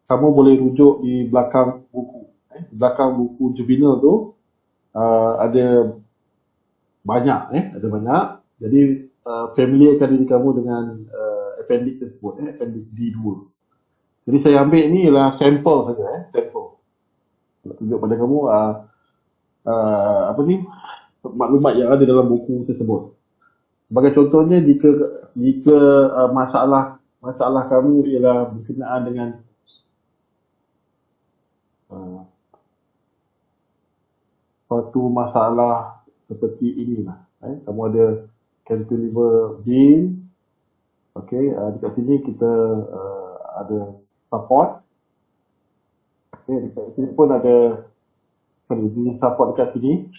kamu boleh rujuk di belakang buku. Di belakang buku jurnal tu ada banyak, ada banyak. Jadi familiarkan diri kamu dengan appendix tersebut, appendix D2. Jadi saya ambil ni ialah sampel saja, sampel. Nak tunjuk pada kamu maklumat yang ada dalam buku tersebut. Sebagai contohnya, jika masalah kamu ialah berkenaan dengan suatu masalah seperti inilah. Kamu ada cantilever beam. Okey, dekat sini kita ada support. Okey, dekat sini pun ada jenis support dekat sini.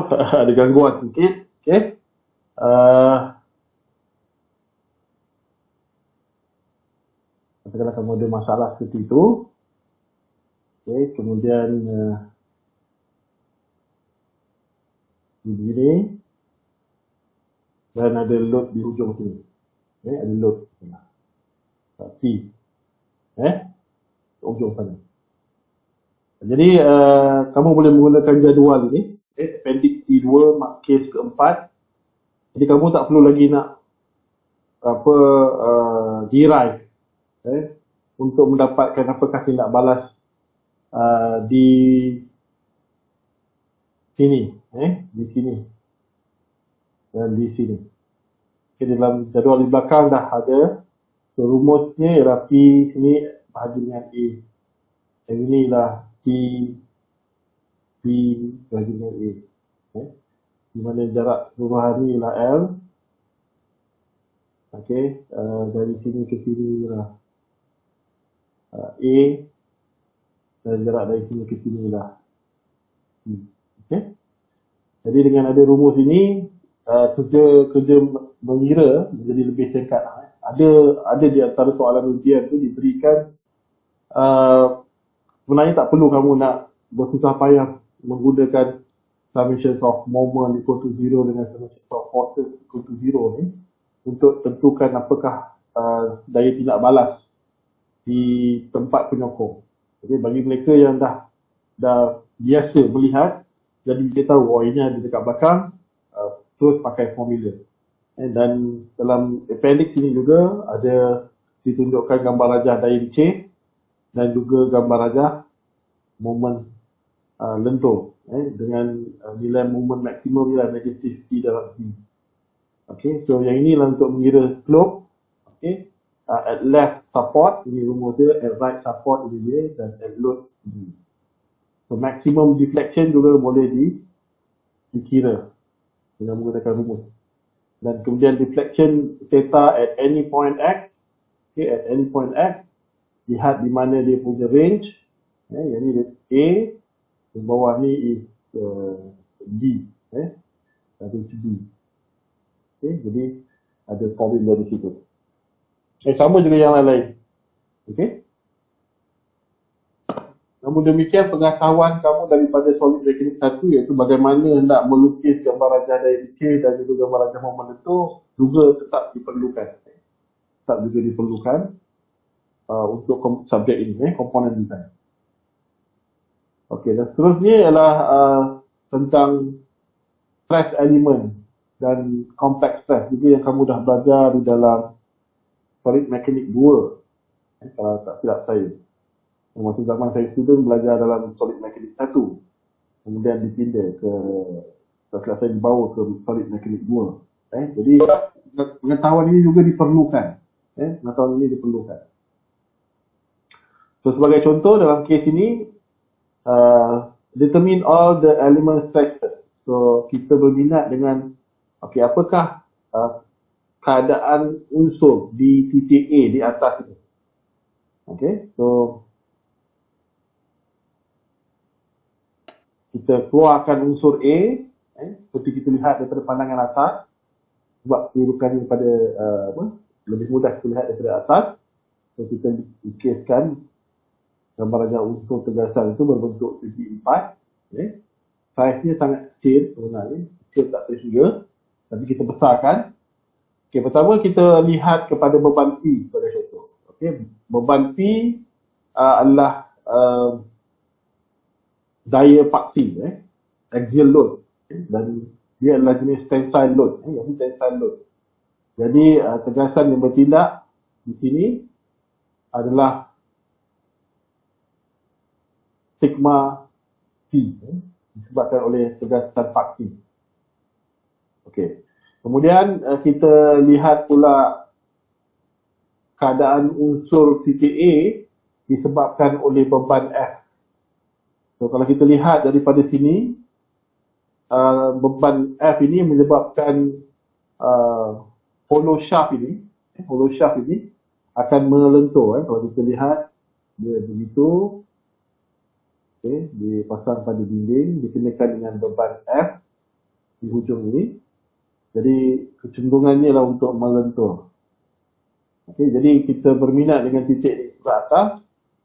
Ada gangguan sikit. Okey. Katakanlah kamu ada masalah seperti itu. Okey, kemudian begini dan ada load di hujung sini. Okey, ada load. T. Hujung sana. Jadi kamu boleh menggunakan jadual ini. Appendix T2 case keempat. Jadi kamu tak perlu lagi nak derive untuk mendapatkan apakah tindak balas di sini, di sini dan di sini. Okay, dalam jadual di belakang dah ada. So, rumusnya ialah P sini bahagi dengan A. Yang ini ialah P bahagi dengan A. Di mana jarak perubahan ni ialah L. Okey, dari sini ke sini ialah A. Dan jarak dari sini ke sini ialah P. Okey. Jadi dengan ada rumus ini, kerja mengira menjadi lebih singkat. Ada di antara soalan ujian tu diberikan sebenarnya tak perlu kamu nak bersusah payah menggunakan summations of moment equal to 0 dengan summations of forces equal to 0 ni untuk tentukan apakah daya tindak balas di tempat penyokong. Jadi bagi mereka yang dah biasa melihat, jadi dia tahu ini ada dekat belakang, terus pakai formula. Dan dalam appendix ini juga ada ditunjukkan gambar rajah daya leceh dan juga gambar rajah moment lentur dengan nilai moment maksimum ialah negatif T dalam T. Okay, so yang ini lah untuk mengira slope. Okay, at left support ini rumus dia, at right support ini dia, dan at load ini. So maximum deflection juga boleh dikira dengan menggunakan rumus. Dan kemudian deflection theta at any point X. Okay, at any point X, lihat di mana dia punya range. Yang ni A, di bawah ni is D. Range D. Okay, jadi ada formula di situ. Sama juga yang lain-lain. Okay. Namun demikian, pengetahuan kamu daripada solid mekanik 1 iaitu bagaimana hendak melukis gambar rajah daya leceh dan juga gambar rajah moment itu juga tetap diperlukan. Tetap juga diperlukan untuk subjek ini, komponen design. Okey, dan seterusnya ialah tentang stress element dan complex stress juga yang kamu dah belajar di dalam solid mekanik 2. Kalau tak silap saya. Masa zaman saya student belajar dalam solid mekanik 1. Kemudian dipindah ke kelas saya dibawa ke solid mekanik 2. Jadi pengetahuan ini juga diperlukan. Pengetahuan ini diperlukan. So sebagai contoh dalam kes ini, determine all the element stresses. So kita berminat dengan apakah keadaan unsur di titik A di atas ini. Okay, so kita keluarkan unsur A, seperti kita lihat daripada pandangan atas, sebab kedudukan daripada lebih mudah kita lihat daripada atas. So kita ikiskan gambar rajah unsur tegasan itu berbentuk segi 4. Okay. Saiznya sangat kecil sebenarnya, kecil tak terhingga, tapi kita besarkan. Okay, pertama kita lihat kepada beban P pada contoh. Okay, beban P adalah daya paksi, axial load, dan dia adalah jenis tensile load, iaitu tensile load. Jadi tegasan yang bertindak di sini adalah sigma P, disebabkan oleh tegasan paksi. Okey. Kemudian kita lihat pula keadaan unsur titik A disebabkan oleh beban F. So kalau kita lihat daripada sini, beban F ini menyebabkan hollow shaft ini akan melentur. Kalau kita lihat dia begitu, okay, dipasang pada dinding, dikenakan dengan beban F di hujung ini. Jadi kecenderungannya lah untuk melentur. Okay, jadi kita berminat dengan titik di sebelah atas,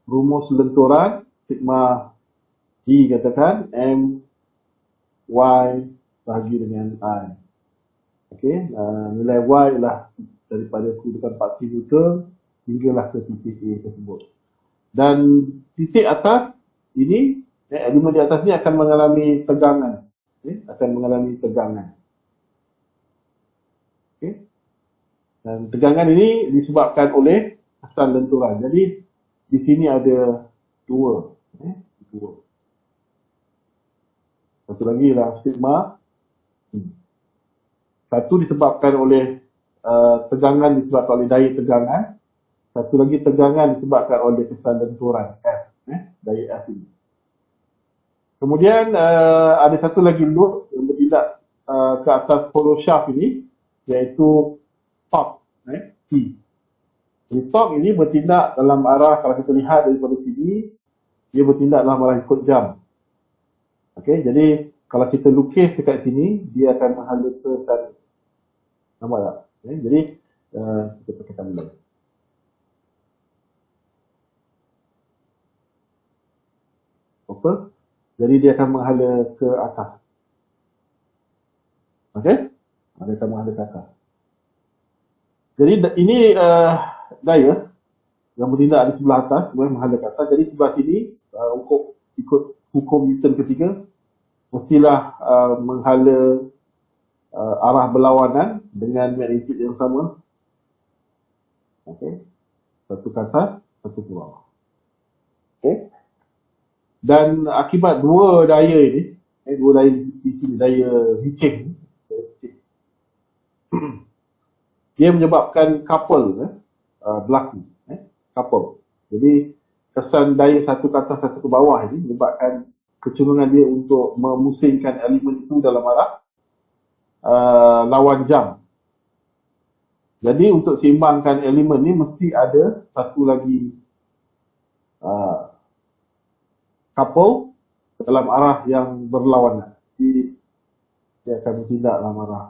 rumus lenturan sigma E katakan M Y bahagi dengan I. Okay, nilai Y ialah daripada kedudukan paksi neutral hinggalah ke titik A tersebut. Dan titik atas ini, elemen di atas ini akan mengalami tegangan. Akan mengalami tegangan. Okay. Dan tegangan ini disebabkan oleh kesan lenturan. Jadi di sini ada dua. Satu lagi ialah sigma. Satu disebabkan oleh tegangan disebabkan oleh daya tegangan. Satu lagi tegangan disebabkan oleh kesan lenturan F. Daya F ini. Kemudian ada satu lagi load yang bertindak ke atas hollow shaft ini, iaitu torque, T. Jadi torque ini bertindak dalam arah, kalau kita lihat daripada sini, dia bertindak dalam arah ikut jam. Okey, jadi kalau kita lukis dekat sini, dia akan menghala ke sana. Nampak tak? Jadi kita pakaikan dulu. Apa? Jadi dia akan menghala ke atas. Okey? Dia akan menghala ke atas. Jadi ini daya yang bertindak di sebelah atas, menghala ke atas. Jadi sebelah sini, untuk ikut hukum Newton ketiga, mestilah menghala arah berlawanan dengan magnetik yang sama. Okey. Satu ke atas, satu ke bawah. Okey. Dan akibat dua daya ini, dua daya di sini, daya hitching, dia menyebabkan couple berlaku. Couple. Jadi kesan daya satu ke atas, satu ke bawah ini menyebabkan kecenderungan dia untuk memusingkan elemen itu dalam arah lawan jam. Jadi untuk seimbangkan elemen ni mesti ada satu lagi couple dalam arah yang berlawanan. Jadi dia akan bertindak dalam arah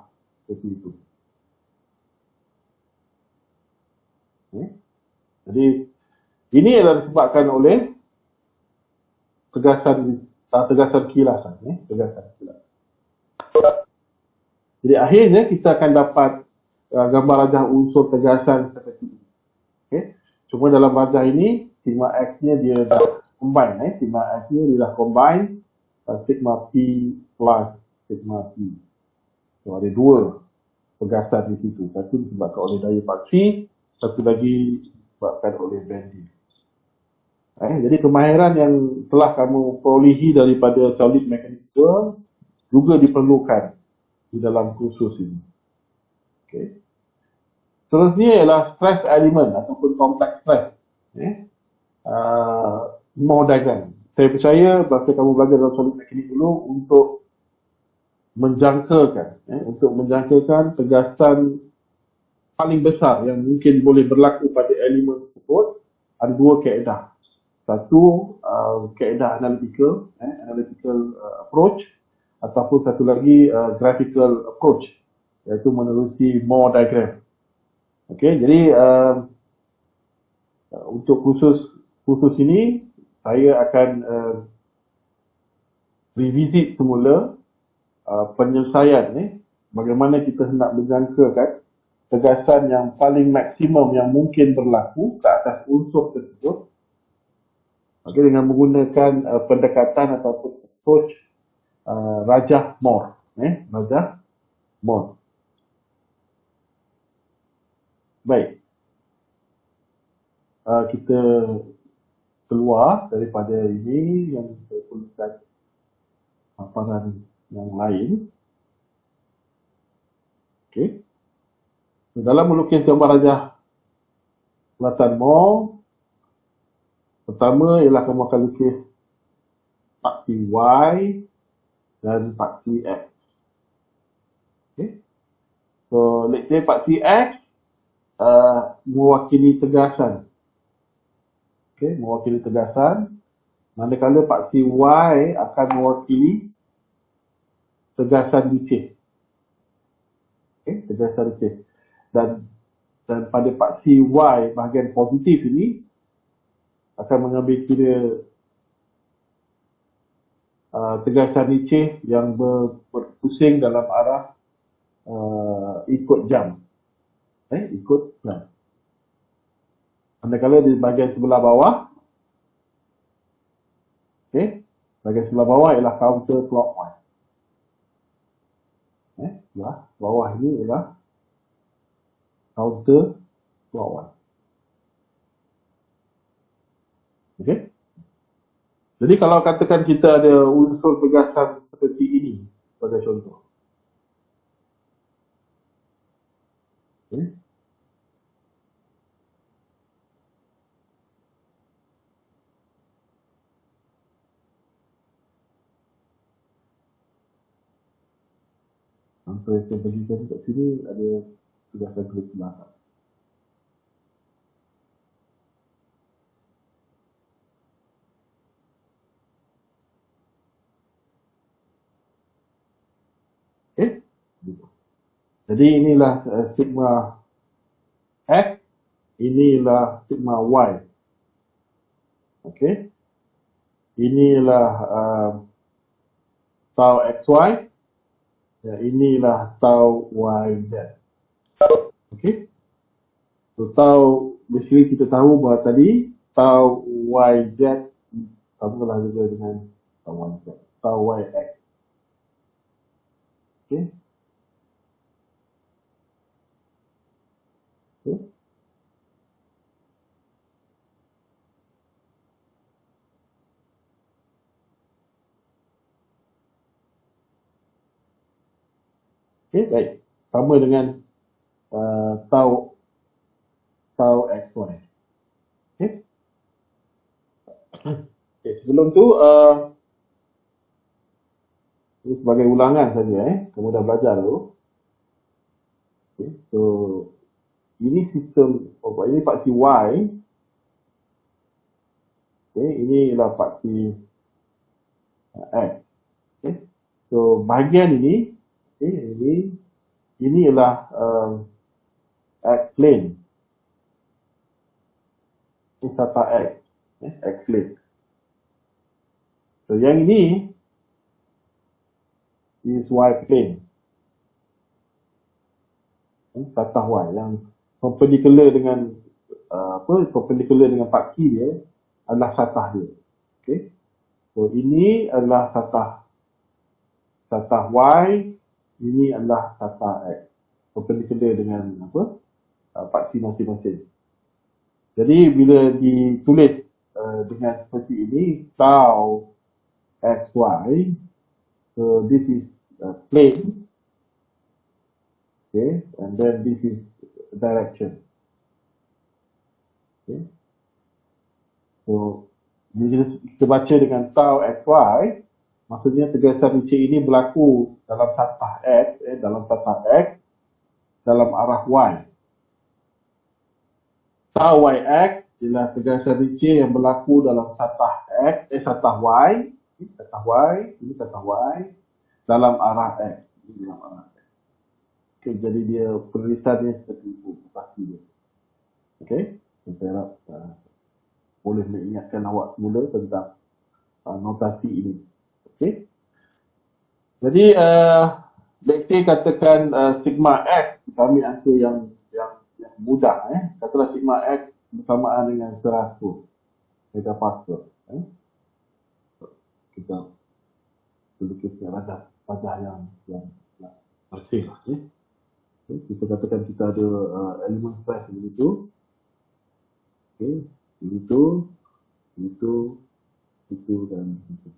seperti itu. Jadi ini adalah disebabkan oleh tegasan kilasan. Tegasan kilasan. Jadi akhirnya kita akan dapat gambar rajah unsur tegasan seperti ini. Okay. Cuma dalam rajah ini, sigma X-nya dia dah combine. Sigma X-nya dia dah combine sigma P plus sigma P. So ada dua tegasan di situ. Satu disebabkan oleh daya paksi, satu lagi disebabkan oleh bending. Jadi kemahiran yang telah kamu perolehi daripada solid mechanical juga diperlukan di dalam kursus ini. Okay. Seterusnya ialah stress element ataupun complex stress. More diagram. Saya percaya bahasa kamu belajar dalam solid mechanics dulu untuk menjangkakan tegasan paling besar yang mungkin boleh berlaku pada elemen tersebut, ada dua kaedah. Satu, kaedah analytical approach, ataupun satu lagi graphical approach, iaitu menerusi Moore diagram. Okey, jadi untuk khusus ini saya akan revisit semula penyelesaian bagaimana kita hendak menjangkakan tegasan yang paling maksimum yang mungkin berlaku ke atas unsur tersebut, dengan menggunakan pendekatan ataupun approach rajah Moore. Rajah Moore. Baik. Kita keluar daripada ini yang kita perlukan paparan yang lain. Okey. Dalam melukis gambar rajah bulatan Moore, pertama ialah kamu akan lukis paksi Y dan paksi X. Okay. So, let's say paksi X mewakili tegasan. Okay, mewakili tegasan. Manakala paksi Y akan mewakili tegasan licin. Okay, tegasan licin. Dan pada paksi Y bahagian positif ini akan mengambil kira tegasan licin yang berpusing dalam arah ikut jam. Ikut jam. Manakala di bahagian sebelah bawah, bahagian sebelah bawah ialah counter clockwise. Bawah ini ialah counter clockwise. Okey. Jadi kalau katakan kita ada unsur tegasan seperti ini sebagai contoh. Okey. Sampai saya bagikan kat sini ada tegasan ke belakang. Jadi inilah sigma X, inilah sigma Y. Okey. Inilah tau XY. Ya, inilah tau YZ. Okey. So tau basically kita tahu bahawa tadi tau YZ samalah juga dengan tau YZ, tau YX. Okey. Okey, baik. Sama dengan tau XY. Okey. Okay, sebelum tu ini sebagai ulangan saja kamu dah belajar dulu. Okay, so ini sistem ini paksi Y. Okay, ini ialah paksi X. Okay. So bahagian ini, ini ialah X plane. Ini tata X. X plane. So yang ini is Y plane. Tata Y yang perpendicular dengan perpendicular dengan paksi dia adalah satah dia. Okey. So ini adalah satah Y, ini adalah satah X. Perpendicular dengan paksi masing-masing. Jadi bila ditulis dengan seperti ini, tau XY, so this is plane. Okay, and then this is direction. Okay. So, bila kita baca dengan tau XY, maksudnya tegasan licin ini berlaku dalam satah X, dalam satah X, dalam arah Y. tau YX ialah tegasan receh yang berlaku dalam satah X, satah Y, ini satah Y dalam arah X. Ini dalam arah X. Okay, jadi dia penulisannya seperti itu, pasti dia. Okay, saya harap boleh mengingatkan awak semula tentang notasi ini. Okay. Jadi, let's say katakan sigma X, kami ambil yang mudah. Katakanlah sigma X bersamaan dengan 100 megapascal. Kita lukiskan wajah yang bersih. Kita katakan kita ada elemen stress begitu. Okay. Itu dan itu.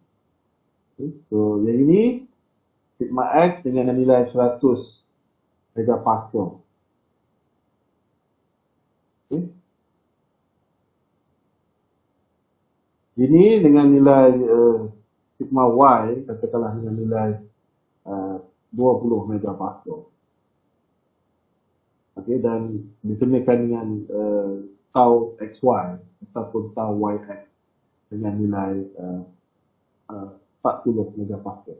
Okay. So, yang ini sigma X dengan nilai 100 megapascal. Okay. Ini dengan nilai sigma Y, katakanlah dengan nilai 20 megapascal. Okay, dan disemikan dengan tau XY ataupun tau YX dengan nilai 40 megapascal.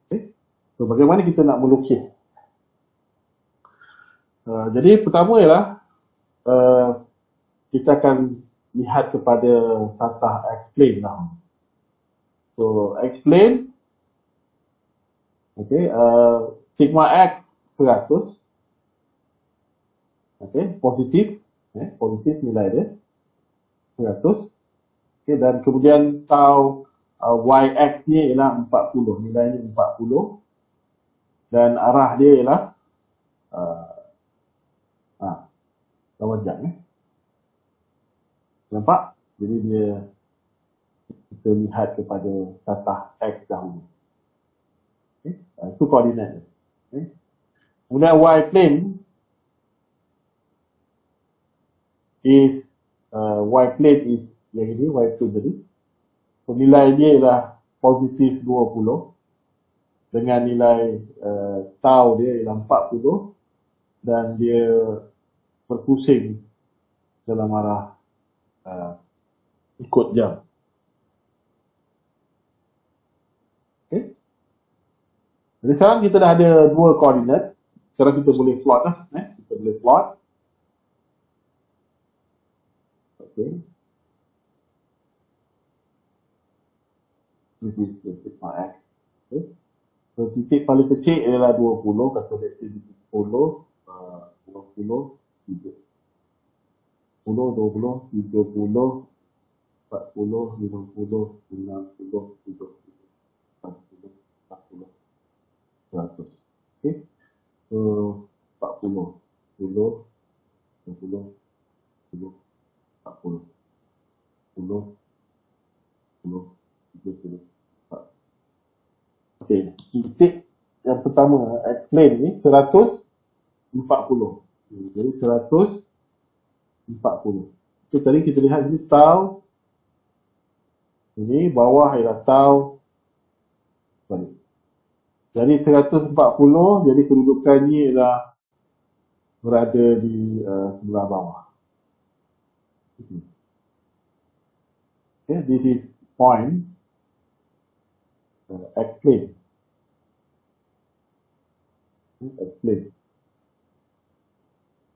Okay. So, bagaimana kita nak melukis? Jadi pertama ialah kita akan lihat kepada satah X-plane lah. So, X-plane, okay, sigma X 100, okay, positif nilai dia 100, okay, dan kemudian tau YX ni ialah 40, nilainya 40, dan arah dia ialah lawan jam. Nampak? Jadi dia, kita lihat kepada satah X dahulu. Okay. Itu koordinat. Okay. Kemudian Y plane is yang ini Y2 tadi. So, nilai dia ialah positif 20 dengan nilai tau dia ialah 40 dan dia berpusing dalam arah ikut jam. Okay. Jadi sekarang kita dah ada dua koordinat. Sekarang kita boleh plot lah. Kita boleh plot. Okay. This is the sigma X. Okay. So, titik paling kecil ialah 20. Kata titik 10, 20, 30. 10, 20, 30, 40, 50, 60, 70, 80, 40, 100. Okay. So, 40, 10, 20, 10, 40, 10, 10, 30, 40. Okay. Titik yang pertama, X-plane ni, 140. Jadi, 140. So, tadi kita lihat ni tau. Ini bawah ialah tau. Balik. Jadi 140, jadi kedudukannya ialah berada di sebelah bawah. Okay, this is point X-plane. X-plane.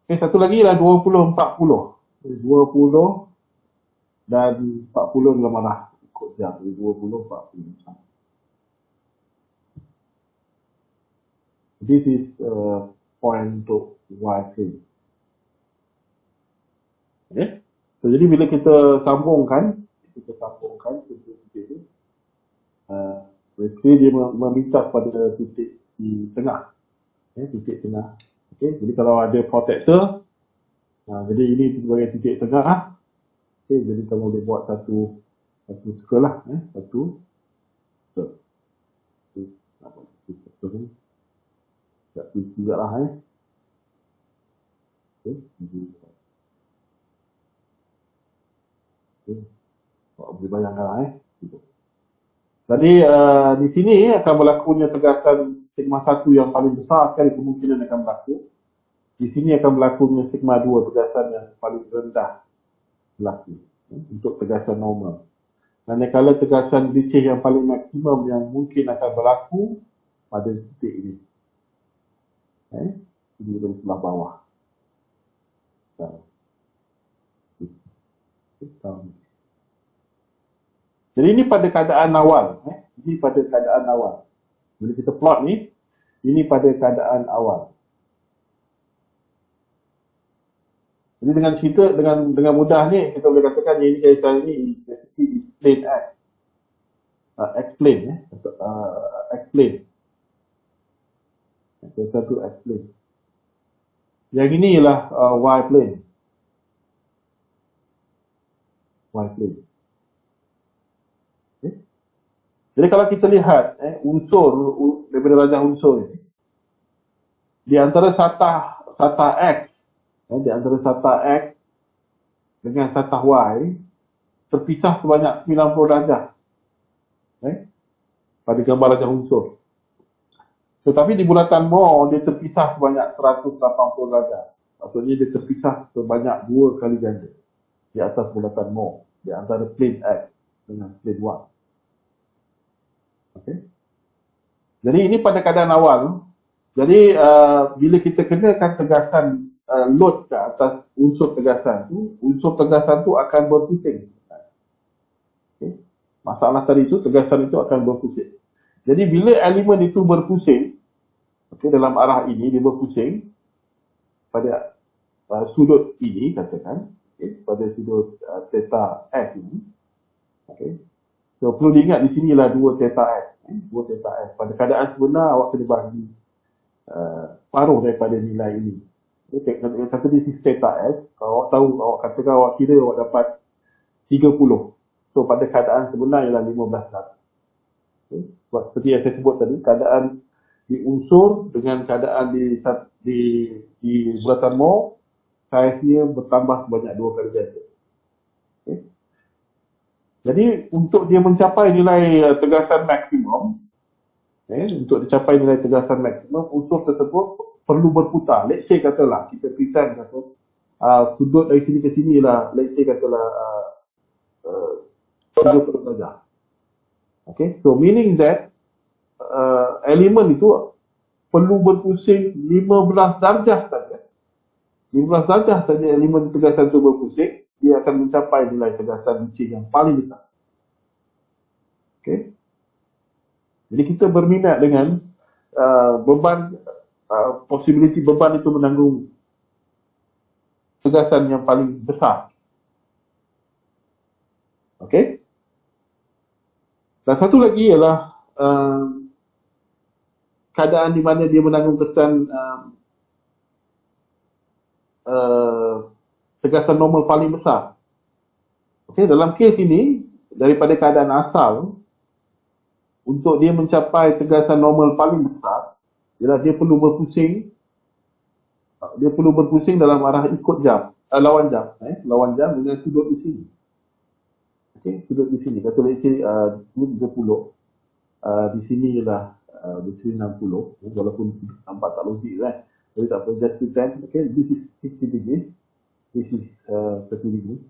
Okay, satu lagi ialah 20, 40. 20 dan 40 dalam arah ikut jam. Jadi 20, 40. This is point untuk Y3. Okay. So, jadi bila kita sambungkan titik ini, Y3 dia meminta pada titik di tengah. Okay, titik tengah. Okay. Jadi kalau ada protector, jadi ini sebagai titik tengah. Okay, jadi kita boleh buat satu circle lah. Satu circle. Okay. Tak tulis juga lah. Okay. Okay. Boleh bayangkan lah. Jadi di sini akan berlakunya tegasan sigma 1 yang paling besar sekali kemungkinan akan berlaku. di sini akan berlakunya sigma 2, tegasan yang paling rendah berlaku untuk tegasan normal. Manakala tegasan Ricci yang paling maksimum yang mungkin akan berlaku pada titik ini. Ini dari sebelah bawah. Jadi ini pada keadaan awal. Ini pada keadaan awal. Bila kita plot ni, ini pada keadaan awal. Jadi dengan cerita, dengan mudah ni, kita boleh katakan ini kaitan ini explain X. Explain. Explain. Satu explain. Yang ini ialah Y plane. Y plane. Okay. Jadi kalau kita lihat unsur daripada rajah unsur ini, di antara satah X, di antara satah X dengan satah Y terpisah sebanyak 90 darjah pada gambar rajah unsur. Tetapi di bulatan Moore dia terpisah sebanyak 180 darjah. Maksudnya dia terpisah sebanyak 2 kali ganda di atas bulatan Moore, di antara plane X dengan plane Y. Okay. Jadi ini pada keadaan awal. Jadi bila kita kenakan tegasan load ke atas unsur tegasan tu akan berpusing. Okay. Masalah tadi tu, tegasan itu akan berpusing. Jadi bila elemen itu berpusing, dalam arah ini dia berpusing pada sudut ini katakan, pada sudut theta S ini. So perlu diingat di sinilah 2 theta S. 2 theta S. Pada keadaan sebenar awak kena bagi paruh daripada nilai ini. Yang kata this is theta S. Kalau awak tahu, awak katakan awak kira awak dapat 30. So pada keadaan sebenar ialah 15 darjah. Sebab seperti yang saya sebut tadi, keadaan di unsur dengan keadaan di bulatan Moore, saiznya bertambah sebanyak 2 kali ganda. Jadi untuk dia mencapai nilai tegasan maksimum, untuk dicapai nilai tegasan maksimum, unsur tersebut perlu berputar. Let's say katalah, kita pretend kata sudut dari sini ke sini lah, let's say katalah 30 darjah. Okay, so meaning that elemen itu perlu berpusing 15 darjah saja. 15 darjah saja elemen tegasan itu berpusing, dia akan mencapai nilai tegasan Ricci yang paling besar. Okay. Jadi kita berminat dengan beban, possibility beban itu menanggung tegasan yang paling besar. Okay. Dan satu lagi ialah keadaan di mana dia menanggung kesan tegasan normal paling besar. Okay, dalam kes ini, daripada keadaan asal, untuk dia mencapai tegasan normal paling besar, ialah dia perlu berpusing dalam arah ikut jam, lawan jam dengan sudut di sini. Okay, sudut di sini, kata let's say 30, di sini ialah di sini 60, walaupun nampak tak logik kan. Jadi tak apa, just pretend, okay, this is 60 degrees, this is 30 degrees.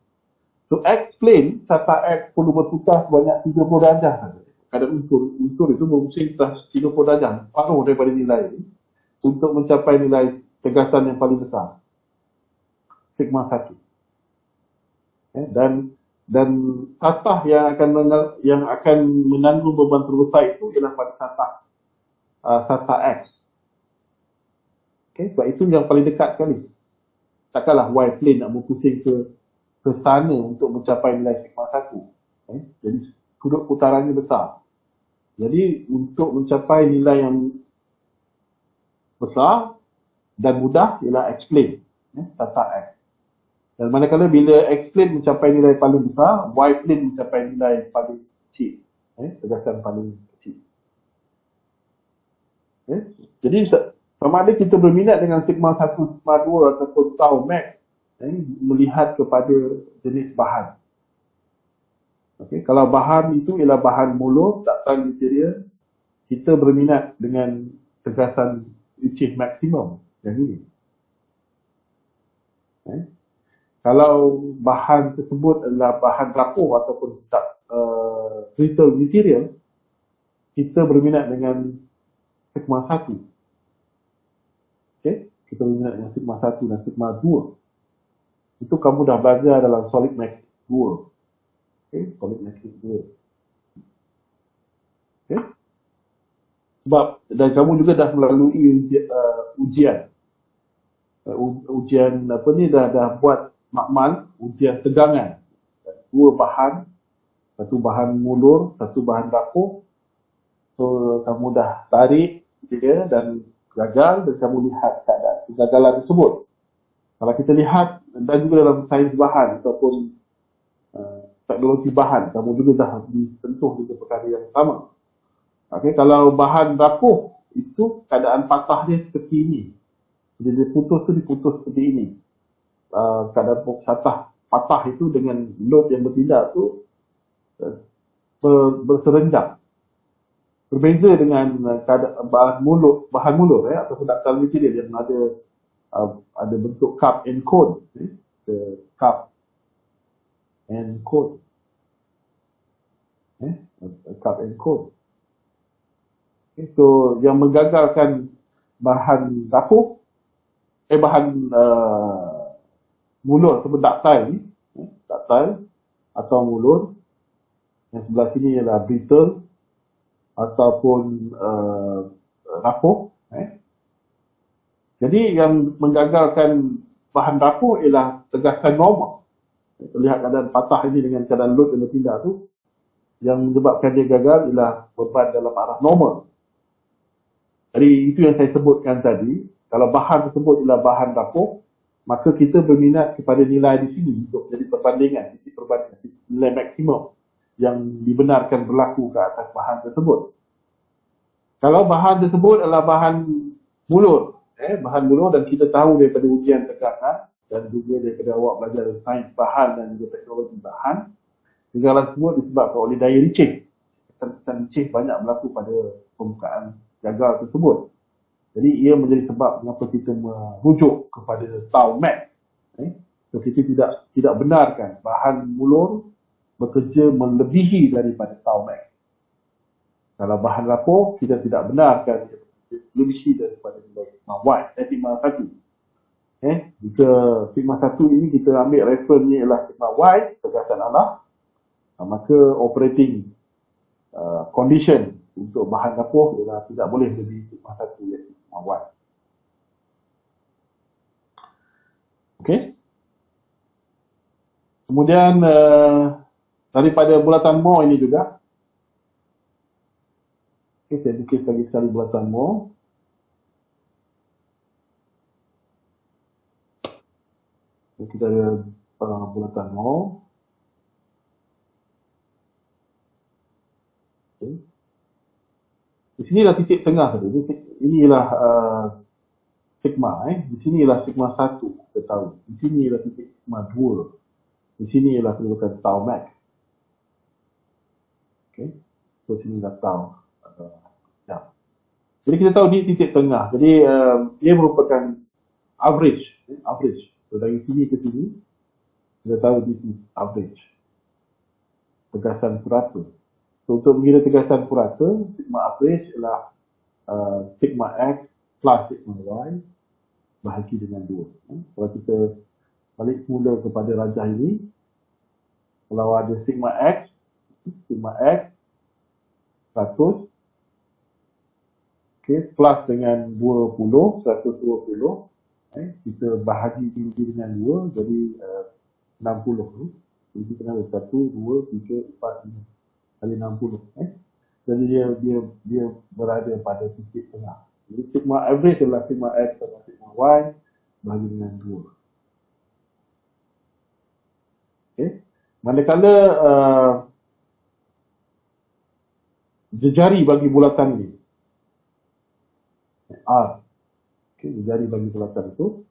So X plane, satah X perlu berputar sebanyak 30 darjah saja. Kadang unsur itu berpusing 30 darjah, paruh daripada nilai ini, untuk mencapai nilai tegasan yang paling besar, sigma 1. Dan satah yang akan menanggung beban terbesar itu ialah pada satah X. Okay, sebab itu yang paling dekat sekali. Takkanlah Y plane nak berpusing ke sana untuk mencapai nilai sigma 1. Jadi sudut putarannya besar. Jadi untuk mencapai nilai yang besar dan mudah ialah X plane, satah X. Dan manakala bila X plane mencapai nilai paling besar, Y plane mencapai nilai paling kecil, tegasan paling kecil. Jadi sama ada kita berminat dengan sigma 1, sigma 2 ataupun tau max, melihat kepada jenis bahan. Okay, kalau bahan itu ialah bahan molor, tak tahan material, kita berminat dengan tegasan Ricci maksimum yang ini. Kalau bahan tersebut adalah bahan rapuh ataupun brittle material, kita berminat dengan sigma 1. Okay? Kita berminat dengan sigma 1 dan sigma 2. Itu kamu dah belajar dalam solid magnetic 2. Okay? Solid magnetic 2. Okay? Sebab, dan kamu juga dah melalui ujian. Ujian apa ni, dah buat makmal, ujian tegangan. Dua bahan, satu bahan mulur, satu bahan rapuh. So, kamu dah tarik dia dan gagal, dan kamu lihat keadaan kegagalan tersebut. Kalau kita lihat, dan juga dalam sains bahan ataupun teknologi bahan, kamu juga dah disentuh juga perkara yang sama. Okay, kalau bahan rapuh, itu keadaan patah dia seperti ini. Jadi dia diputus seperti ini. Keadaan patah itu dengan load yang bertindak tu berserenjak. Berbeza dengan bahan mulur ataupun ductile material yang ada bentuk cup and cone. Cup and cone. Cup and cone. So, yang menggagalkan bahan rapuh, bahan mulur ataupun ductile ni, ductile atau mulur, yang sebelah sini ialah brittle ataupun rapuh. Jadi yang menggagalkan bahan rapuh ialah tegasan normal. Lihat keadaan patah ini dengan keadaan load yang bertindak tu, yang menyebabkan dia gagal ialah beban dalam arah normal. Jadi itu yang saya sebutkan tadi. Kalau bahan tersebut ialah bahan rapuh, maka kita berminat kepada nilai di sini untuk jadi perbandingan, titik perbandingan, nilai maksimum yang dibenarkan berlaku ke atas bahan tersebut. Kalau bahan tersebut adalah bahan mulur, dan kita tahu daripada ujian tegangan dan juga daripada awak belajar sains bahan dan juga teknologi bahan, kegagalan tersebut disebabkan oleh daya licin. Kesan licin banyak berlaku pada permukaan gagal tersebut. Jadi ia menjadi sebab mengapa kita merujuk kepada tau max. So, kita tidak benarkan bahan mulur bekerja melebihi daripada tau max. Kalau bahan rapuh, kita tidak benarkan melebihi daripada nilai sigma Y, sigma 1. Jika sigma 1 ini kita ambil referennya ialah sigma Y, tegasan alas, maka operating condition untuk bahan rapuh ialah tidak boleh lebih sigma 1 iaitu sigma Y. Okey. Kemudian daripada bulatan Moore ini juga, saya lukis lagi sekali bulatan Moore. Kita ada bulatan Moore. Okay. Di sini adalah titik tengah tadi. Ini ialah sigma. Di sini ialah sigma 1, kita tahu. Di sini ialah titik sigma 2. Di sini ialah kedudukan tau max. Okay. So, sini adalah tau. Jadi kita tahu di titik tengah. Jadi dia merupakan average. So, dari sini ke sini, kita tahu di sini average. Tegasan purata. So, untuk mengira tegasan purata, sigma average ialah sigma X plus sigma Y bahagi dengan 2. Kalau kita balik semula kepada rajah ini, kalau ada sigma X 100, okay, plus dengan 120, kita bahagi tinggi dengan 2, jadi 60. Jadi kita ada 1, 2, 3, 4, 5 kali 60. Jadi dia berada pada titik tengah. Jadi sigma average adalah sigma X atau sigma Y bahagi dengan 2. Okay. Manakala jejari bagi bulatan ini, R. Okay, jejari bagi bulatan itu,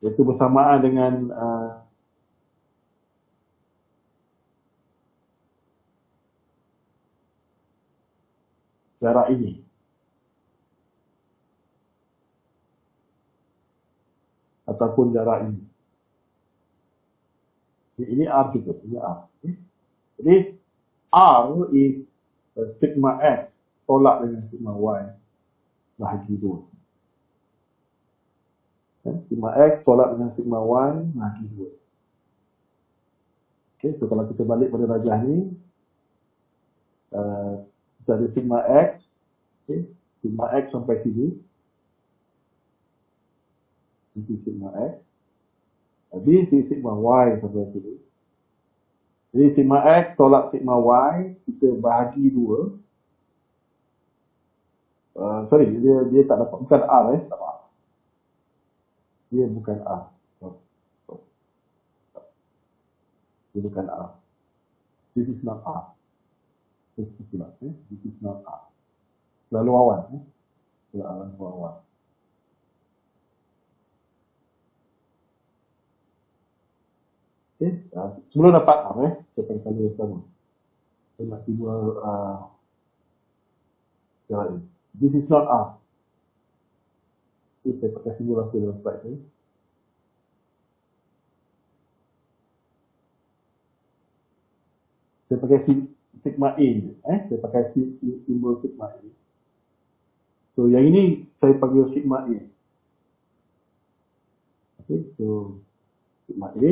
iaitu bersamaan dengan jarak ini. Ataupun jarak ini. Ini R juga, ini R. Okay. Jadi R is sigma X tolak dengan sigma Y bahagi 2. Sigma X tolak dengan sigma Y bahagi 2. Okay, so kalau kita balik pada rajah ni, kita ada sigma X, okay, sigma X sampai sini, ini sigma X, this is sigma Y sampai sini. Jadi sigma X tolak sigma Y, kita bahagi 2. Sorry, dia tak dapat, bukan R tak apa. Dia bukan R. Dia bukan R. This is not R. This is not R. Lalu awan. Lalu awan. Okay. Sebelum dapat R, saya akan kali yang sama. Saya nak cuba cara ini. This is not R. Okay, saya pakai simulasi dalam slide ni. Saya pakai sigma A je. Saya pakai simbol sigma A. So, yang ini saya panggil sigma A. Okay, so sigma A.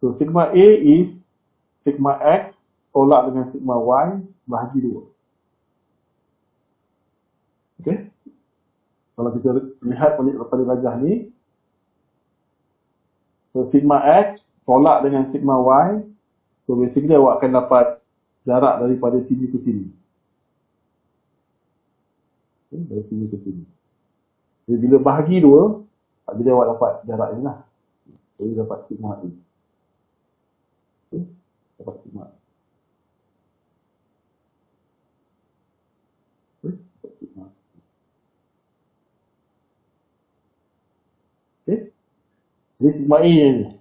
So, sigma A is sigma X tolak dengan sigma Y bahagi 2. Okay. Kalau kita lihat pada rajah ni, so sigma X tolak dengan sigma Y, so basically awak akan dapat jarak daripada sini ke sini. Okay, dari sini ke sini. Jadi bila bahagi 2, bila awak dapat jarak ni lah. Jadi dapat sigma A. Okay, dapat sigma A. Okay, dapat sigma A. Okay. Jadi sigma A ni.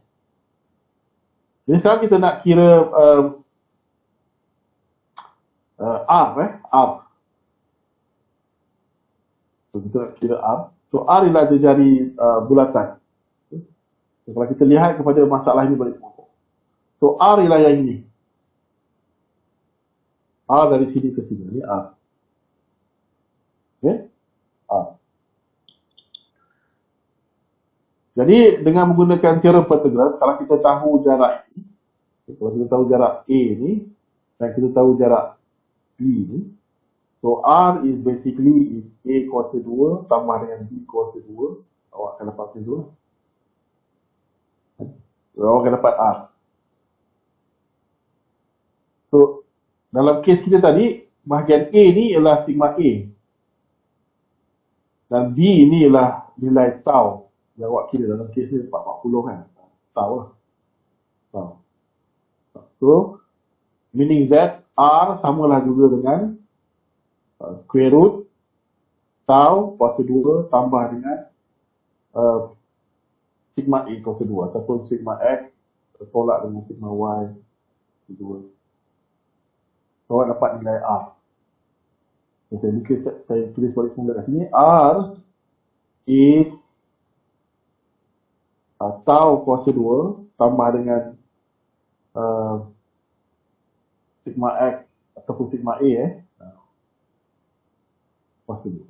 Jadi sekarang kita nak kira R. R. So kita nak kira R. So R ialah jari bulatan. Okay. So, kalau kita lihat kepada masalah ini balik. So R ialah yang ini. R dari sini ke sini. Ini R. Okay. R. Jadi dengan menggunakan teorem Pythagoras, kalau kita tahu jarak ini, kalau kita tahu jarak A ni, dan kita tahu jarak B ni, so R is basically is A kuasa 2 tambah dengan B kuasa 2, awak akan dapat macam tu. So, awak akan dapat R. So, dalam kes kita tadi, bahagian A ni ialah sigma A. Dan B ni ialah nilai tau yang awak kira dalam kes ni 440 kan. Tau lah. Tau. So, meaning that R samalah juga dengan square root tau kuasa 2 tambah dengan sigma A kuasa 2 ataupun sigma X tolak dengan sigma Y kuasa 2. So, awak dapat nilai R. So, saya tulis balik semula kat sini. R is tau kuasa 2 tambah dengan sigma X ataupun sigma A kuasa 2.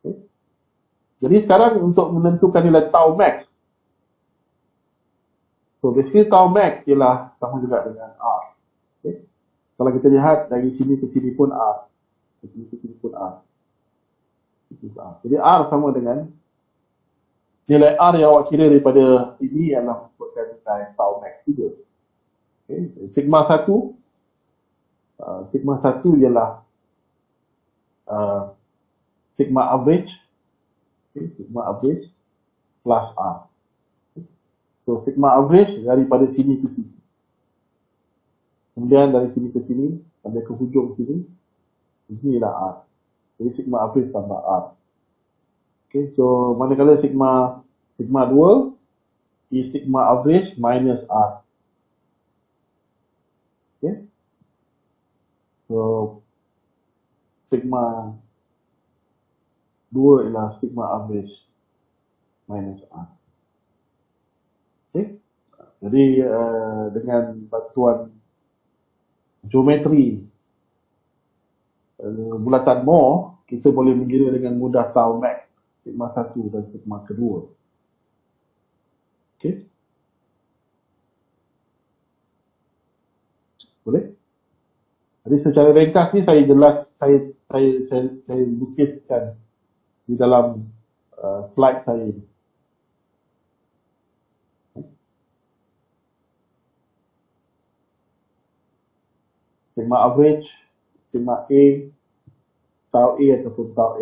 Okay. Jadi sekarang untuk menentukan nilai tau max, so basically tau max ialah sama juga dengan R. Okay. Kalau kita lihat dari sini ke sini pun R, ke sini ke sini pun R. Jadi R sama dengan nilai R yang awak kira daripada ini adalah merupakan nilai tau max juga. Okay. Sigma 1 ialah sigma average, okay, sigma average plus R. So sigma average daripada sini ke sini, kemudian dari sini ke sini sampai ke hujung sini, ini ialah R. Jadi sigma average tambah R. Okay, so manakala sigma 2 is sigma average minus R. Okay, so sigma 2 ialah sigma average minus R. Okay, Jadi dengan bantuan geometri bulatan Moore, kita boleh mengira dengan mudah tau max sigma 1 dan sigma kedua. Okey. Boleh? Jadi secara ringkas ni saya lukiskan di dalam slide saya. Sigma average, sigma A, tau A ataupun tau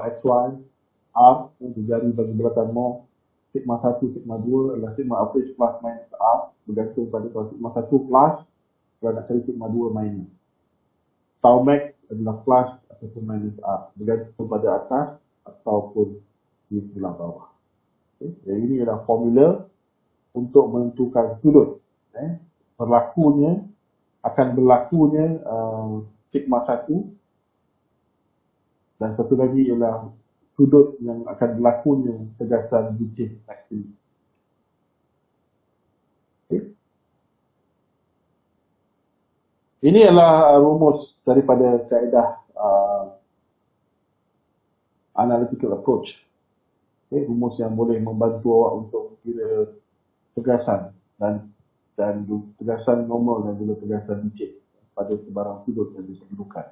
XY, R, jari bagi bulatan Moore, sigma 1, sigma 2 adalah sigma average plus minus R, bergantung pada kalau sigma 1 plus, kalau nak cari sigma 2 minus. Tau max adalah plus ataupun minus R, bergantung pada atas ataupun di sebelah bawah. Okay. Jadi ini adalah formula untuk menentukan sudut. Akan berlakunya sigma 1 dan satu lagi ialah sudut yang akan berlakunya tegasan bincang maksimum. Okay. Ini adalah rumus daripada kaedah analytical approach. Okay. Rumus yang boleh membantu awak untuk mengira tegasan dan tegasan normal dan juga tegasan bincang pada sebarang sudut yang ditentukan.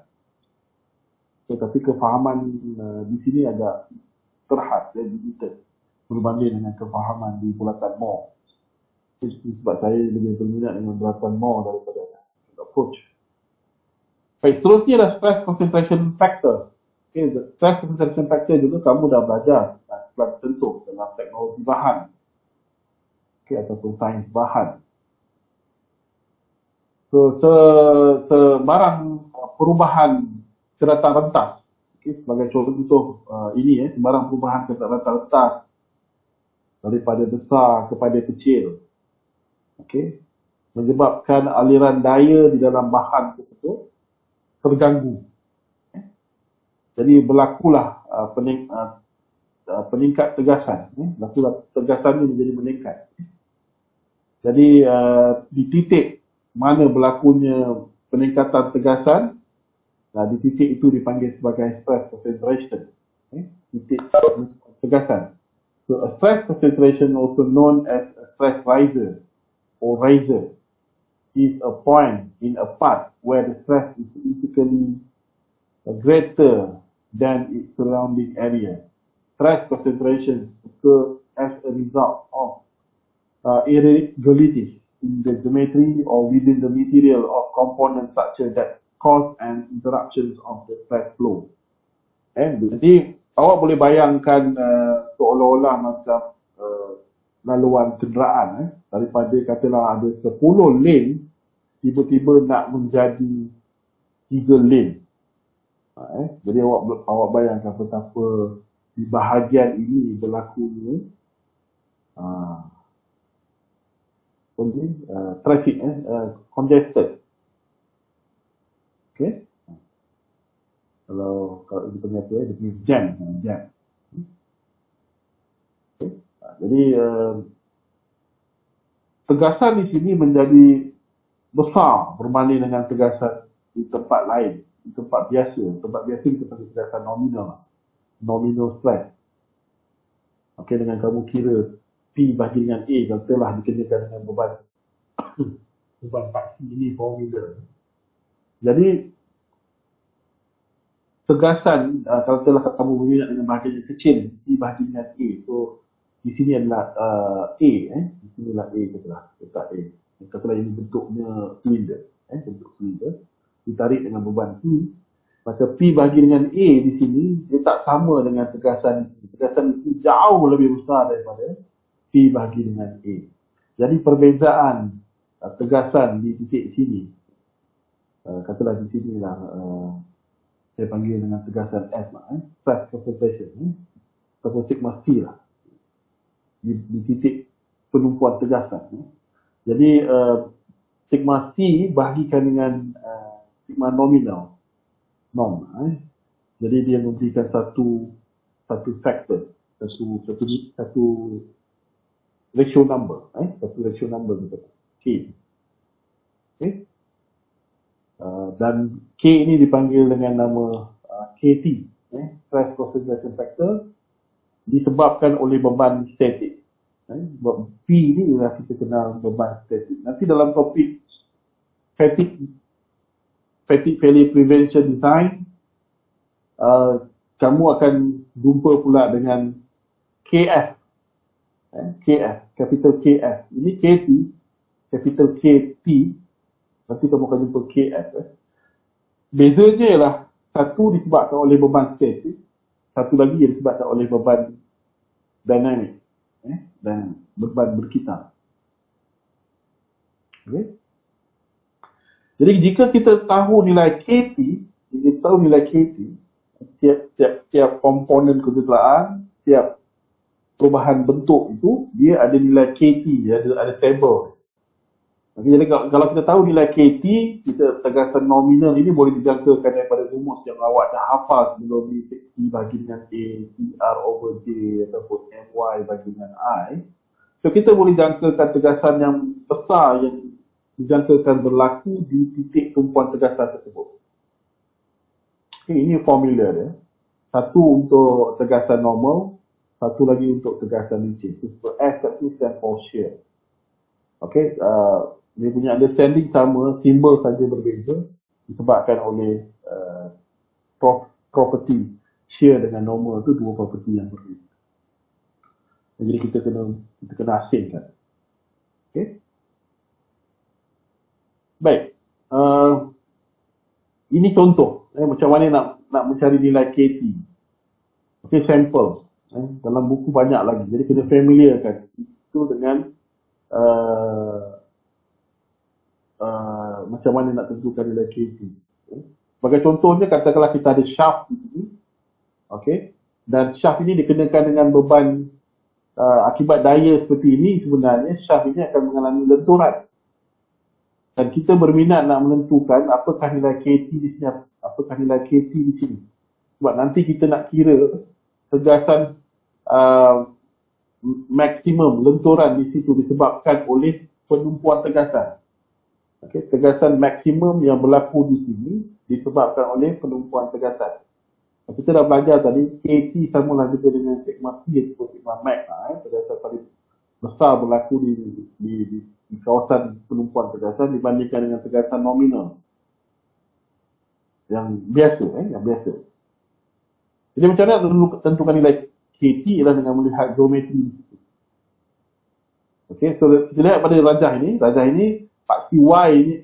Tetapi kefahaman di sini agak terhad, limited berbanding dengan kefahaman di bulatan Moore. Sebab saya lebih berminat dengan bulatan Moore daripada approach. Baik, seterusnya adalah stress concentration factor. Okay, stress concentration factor juga kamu dah belajar setelah tertentu dalam teknologi bahan, okay, ataupun sains bahan. So, sebarang perubahan keratan rentas, okay, sebagai contoh ini, sebarang perubahan keratan rentas daripada besar kepada kecil, okay, menyebabkan aliran daya di dalam bahan tersebut terganggu. Jadi berlakulah peningkat tegasan. Berlakulah tegasan ini menjadi meningkat. Jadi di titik mana berlakunya peningkatan tegasan, di titik itu dipanggil sebagai stress concentration. Titik tegasan. So a stress concentration, also known as a stress riser or riser, is a point in a path where the stress is significantly greater than its surrounding area. Stress concentration occurs as a result of irregularities in the geometry or within the material of component structure that cause an interruptions of the stress flow. Jadi awak boleh bayangkan seolah-olah macam laluan kenderaan, daripada katalah ada 10 lane tiba-tiba nak menjadi 3 lane. Jadi awak bayangkan betapa di bahagian ini berlakunya traffic congested. Okay. Kalau kita panggil apa, dia punya jam. Okay. Jadi tegasan di sini menjadi besar berbanding dengan tegasan di tempat lain, di tempat biasa. Tempat biasa kita panggil tegasan nominal stress. Okay, dengan kamu kira P bagi dengan A kalau telah dikenakan dengan beban paksi ini formula. Jadi tegasan kalau telah kamu berminat dengan bahagian yang kecil, P bagi dengan A. So di sini adalah A, di sini adalah A katalah, letak A. Katalah ini bentuknya silinder, bentuk silinder. Ditarik dengan beban P, maka P bagi dengan A di sini dia tak sama dengan tegasan ini. Tegasan itu jauh lebih besar daripada P bagi dengan A. Jadi perbezaan tegasan di titik sini, katalah di sini lah saya panggil dengan tegasan S lah, stress concentration, ataupun sigma C lah, di titik penumpuan tegasan. Jadi sigma C bahagikan dengan sigma nominal, jadi dia memberikan satu faktor, satu ratio number. Satu ratio number kita. K. Okay. Dan K ini dipanggil dengan nama KT. Stress concentration factor. Disebabkan oleh beban statik. P ni ialah kita kenal beban statik. Nanti dalam topik fatigue failure prevention design, kamu akan jumpa pula dengan KF. KF, capital KF. Ini KT, capital KT. Nanti kamu akan jumpa KF. Bezanya ialah satu disebabkan oleh beban statik, satu lagi yang disebabkan oleh beban dynamic. Dan beban berkitar. Okay. Jadi jika kita tahu nilai KT, tiap komponen kegagalan, tiap perubahan bentuk itu, dia ada nilai KT, ada table. Okay, jadi kalau kita tahu nilai KT, kita tegasan nominal ini boleh dijangkakan daripada rumus yang awak dah hafal sebelum ni, T bagi dengan A, TR over J ataupun MY bagi dengan I. So kita boleh jangkakan tegasan yang besar yang dijangkakan berlaku di titik tumpuan tegasan tersebut. Okay, ini formula dia. Satu untuk tegasan normal, satu lagi untuk tegasan licin. So S kat sini stand for shear. Okay, dia punya understanding sama, simbol saja berbeza disebabkan oleh property shear dengan normal tu dua property yang berbeza. Jadi kita kena asingkan. Okay. Baik. Ini contoh macam mana nak mencari nilai KT. Okay, sampel. Dalam buku banyak lagi. Jadi kena familiar kan itu dengan macam mana nak tentukan nilai KT. Sebagai contohnya, katakanlah kita ada shaft di sini. Okay. Dan shaft ini dikenakan dengan beban akibat daya seperti ini, sebenarnya shaft ini akan mengalami lenturan. Dan kita berminat nak menentukan apakah nilai KT di sini, apakah nilai KT di sini. Sebab nanti kita nak kira tegasan maksimum lenturan di situ disebabkan oleh penumpuan tegasan. Okay, tegasan maksimum yang berlaku di sini disebabkan oleh penumpuan tegasan. Kita dah belajar tadi, KT sama lah juga dengan sigma P atau sigma max. Tegasan paling besar berlaku di kawasan penumpuan tegasan dibandingkan dengan tegasan nominal. Yang biasa, yang biasa. Jadi macam mana tentukan nilai KT ialah dengan melihat geometri. Okey, so kita lihat pada rajah ini paksi Y ini,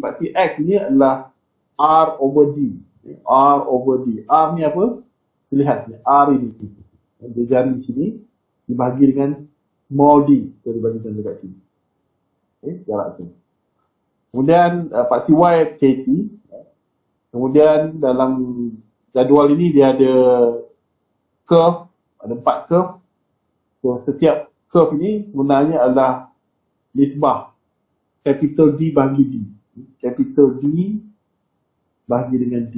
paksi X ini adalah R over D. R over D. R ni apa? Kita lihat ni, R ini. Dia jari sini dibagi dengan small d. So dibagikan dekat sini. Okay, jarak tu. Kemudian paksi Y KT. Kemudian dalam jadual ini dia ada curve, ada 4 curve. So setiap curve ini sebenarnya adalah nisbah capital D bagi D. Capital D bagi dengan D.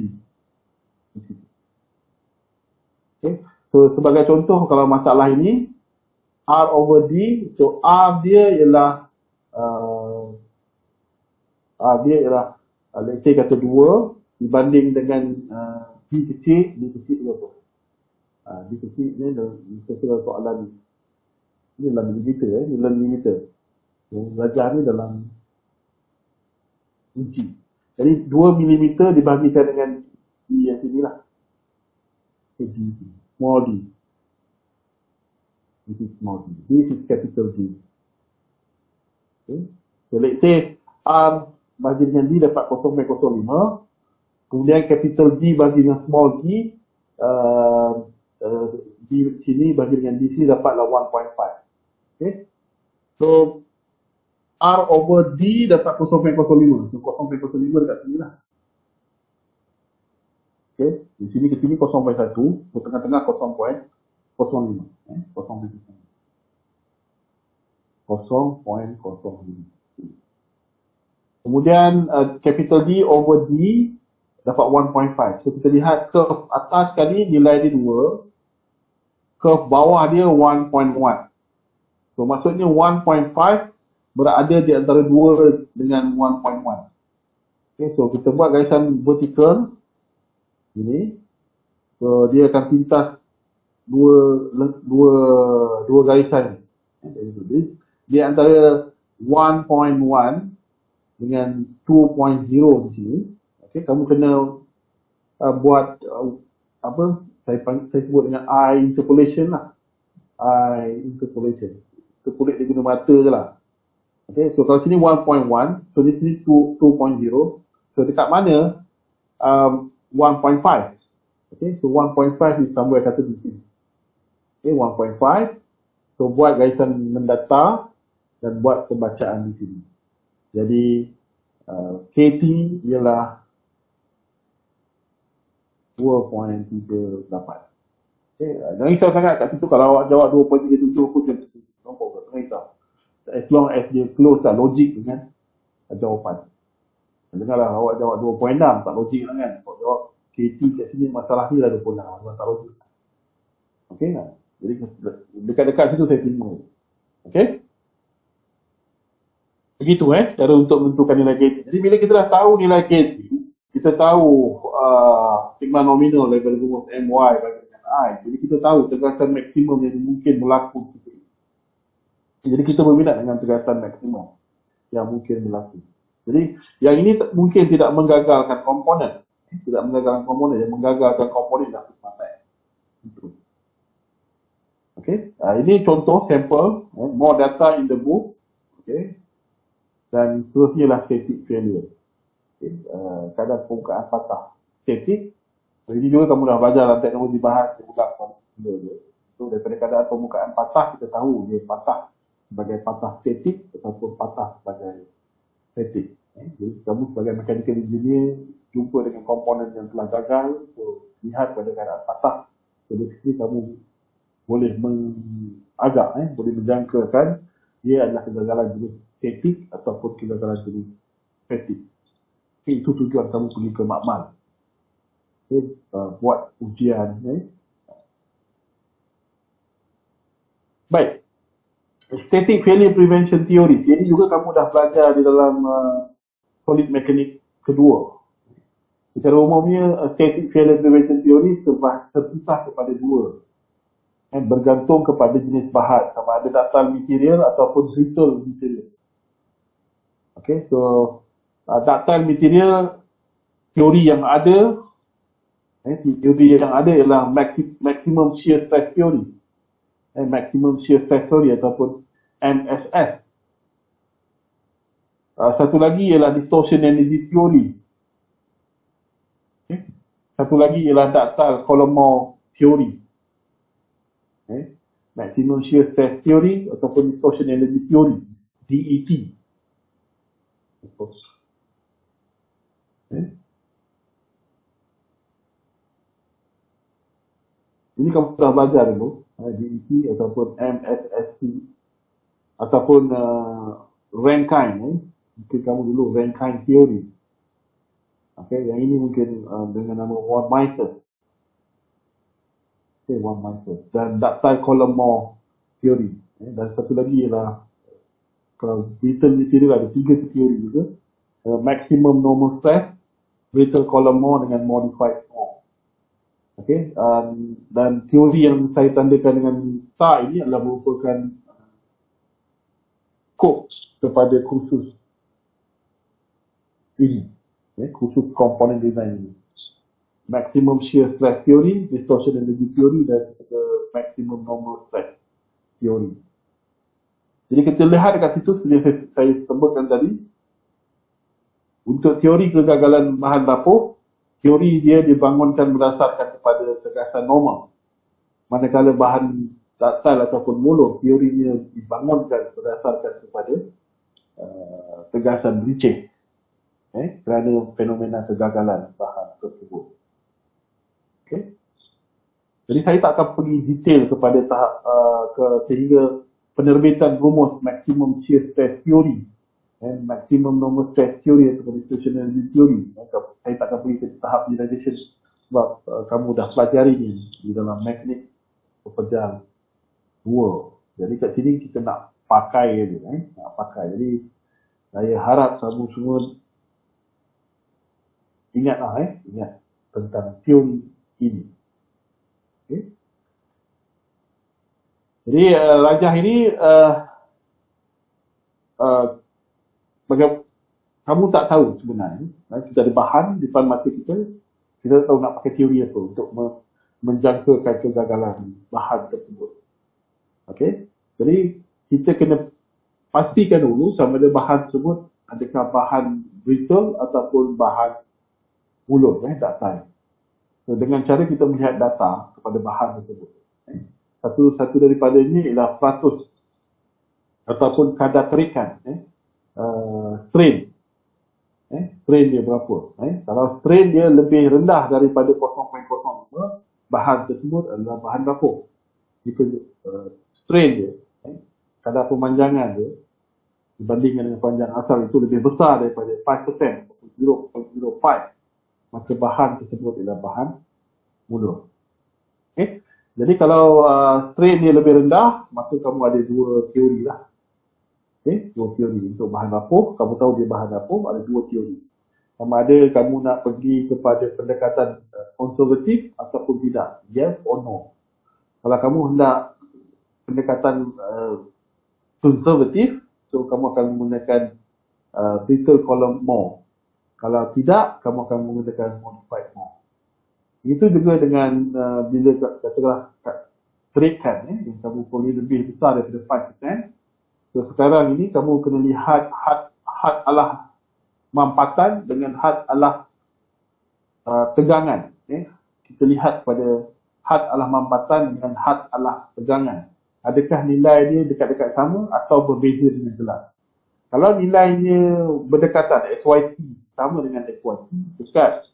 Okay. So sebagai contoh, kalau masalah ini R over D, so R dia ialah let's say kata 2 dibanding dengan D kecil berapa? D kecil ni sesuai soalan ni dalam milimeter, ni dalam milimeter. Rajah ni dalam inci. Jadi 2 mm dibahagikan dengan D yang sini lah. D, small d. This is small d. This is capital D. Okay. So let's say R bagi dengan D dapat 0.05. Kemudian capital D bagi dengan small d. D sini bagi dengan D sini dapatlah 1.5. Okay. So R over D dapat 0.05. So 0.05 dekat sini lah. Okay. Di sini ke sini 0.1. So tengah-tengah 0.05. 0.05. Kemudian capital D over D dapat 1.5. So kita lihat curve atas kali nilai dia 2. Curve bawah dia 1.1. So maksudnya 1.5 berada di antara 2 dengan 1.1. Okay, so kita buat garisan vertikal ini. So dia akan pintas dua garisan. Jadi di antara 1.1 dengan 2.0 di sini. Okay, kamu kena buat apa? Saya sebut dengan eye interpolation lah. Eye interpolation. Interpolate dia guna mata je lah. Okay, so kalau sini 1.1, so di sini 2.0. So dekat mana 1.5? Okay, so 1.5 is somewhere kata di sini. Okay, 1.5. So buat garisan mendatar dan buat pembacaan di sini. Jadi KT ialah 2.38. Okay, jangan risau sangat kat situ. Kalau awak jawab 2.37 pun jangan risau. As long as dia close lah logik dengan jawapan. Dengarlah awak jawab 2.6 tak logik lah kan. Awak jawab KT kat sini masalah ni lah 26. Tak logik. Okay tak? Jadi dekat-dekat situ saya terima. Okay? Begitu cara untuk menentukan nilai KT. Jadi bila kita dah tahu nilai KT, kita tahu sigma nominal daripada rumus MY bagi dengan I. Jadi kita tahu tegasan maksimum yang mungkin berlaku. Jadi kita berminat dengan tegasan maksimum yang mungkin berlaku. Jadi yang ini mungkin tidak menggagalkan komponen. Tidak menggagalkan komponen. Yang menggagalkan komponen dah semata. Itu. Okay. Ini contoh sampel. More data in the book. Okay. Dan seterusnya lah static failure. Okay. Kadar permukaan patah. Static. So, ini juga kamu dah belajar dalam teknologi bahas. So daripada kadar permukaan patah, kita tahu dia patah sebagai patah static ataupun patah sebagai static. Jadi kamu sebagai mechanical engineer jumpa dengan komponen yang telah gagal, so lihat pada keadaan patah. So dari sini kamu boleh boleh menjangkakan dia adalah kegagalan jenis static ataupun kegagalan jenis static. Okay, itu tujuan kamu pergi ke makmal. Okay, buat ujian. Baik. Static failure prevention theory. Ini juga kamu dah belajar di dalam solid mechanics kedua. Secara umumnya, static failure prevention theory terpisah kepada 2. Bergantung kepada jenis bahan. Sama ada ductile material ataupun brittle material. Okay, so ductile material, teori yang ada, ialah maximum shear stress theory. Maximum shear stress theory ataupun MSS. Satu lagi ialah distortion energy theory. Okay. Satu lagi ialah ductile Coulomb theory. Okay. Maximum shear stress theory ataupun distortion energy theory, DET. Okay. Ini kamu sudah belajar dulu. DET ataupun MSST ataupun Rankine. Mungkin kamu dulu Rankine theory. Okay, yang ini mungkin dengan nama von Mises. Okay, von Mises. Dan ductile Coulomb theory. Dan satu lagi ialah kalau brittle material ada 3 teori juga. Maximum normal stress, brittle Coulomb dengan modified form. Okay, dan teori yang saya tandakan dengan star ini adalah merupakan kod kepada kursus ini, kursus komponen design ini. Maximum shear stress theory, distortion energy theory dan maximum normal stress theory. Jadi kita lihat dekat situ seperti saya sebutkan tadi, untuk teori kegagalan bahan dapur, teori dia dibangunkan berdasarkan kepada tegasan normal. Manakala bahan ductile ataupun mulut, teorinya dibangunkan berdasarkan kepada tegasan Ricci. Kerana fenomena kegagalan bahan tersebut. Okay. Jadi saya tak akan pergi detail kepada tahap sehingga penerbitan rumus maximum shear stress theory dan maximum normal stress theory atau distortion energy theory. Saya tak akan pergi ke tahap generalization sebab kamu dah pelajari ni di dalam mekanik pekerjaan 2. Jadi kat sini kita nak pakai je, nak pakai. Jadi saya harap kamu semua ingatlah, ingat tentang teori ini. Okay? Jadi rajah ini kamu tak tahu sebenarnya. Kita ada bahan di depan mata kita tak tahu nak pakai teori apa untuk menjangkakan kegagalan bahan tersebut. Okey, jadi kita kena pastikan dulu sama ada bahan tersebut adakah bahan brittle ataupun bahan mulus, datai. So, dengan cara kita melihat data kepada bahan tersebut. Satu daripadanya ialah peratus ataupun kadar terikan, strain. Strain dia berapa? Kalau strain dia lebih rendah daripada 0.05, bahan tersebut adalah bahan dapur. Jika strain dia, kadar pemanjangan dia dibandingkan dengan panjang asal itu lebih besar daripada 5%, 0.05, maka bahan tersebut adalah bahan mulus. Jadi kalau strain dia lebih rendah, maka kamu ada dua teori lah. Dua teori untuk bahan dapur. Kamu tahu dia bahan dapur, ada dua teori. Sama ada kamu nak pergi kepada pendekatan konservatif ataupun tidak. Yes or no. Kalau kamu hendak pendekatan konservatif, so kamu akan menggunakan brittle column more. Kalau tidak, kamu akan menggunakan modified more. Itu juga dengan bila katakanlah terikan yang kamu boleh lebih besar daripada 5%. So, sekarang ini kamu kena lihat had alah mampatan dengan had alah tegangan. Kita lihat pada had alah mampatan dengan had alah tegangan. Adakah nilai dia dekat-dekat sama atau berbeza dengan jelas? Kalau nilainya berdekatan, SYT sama dengan SYT, dekat,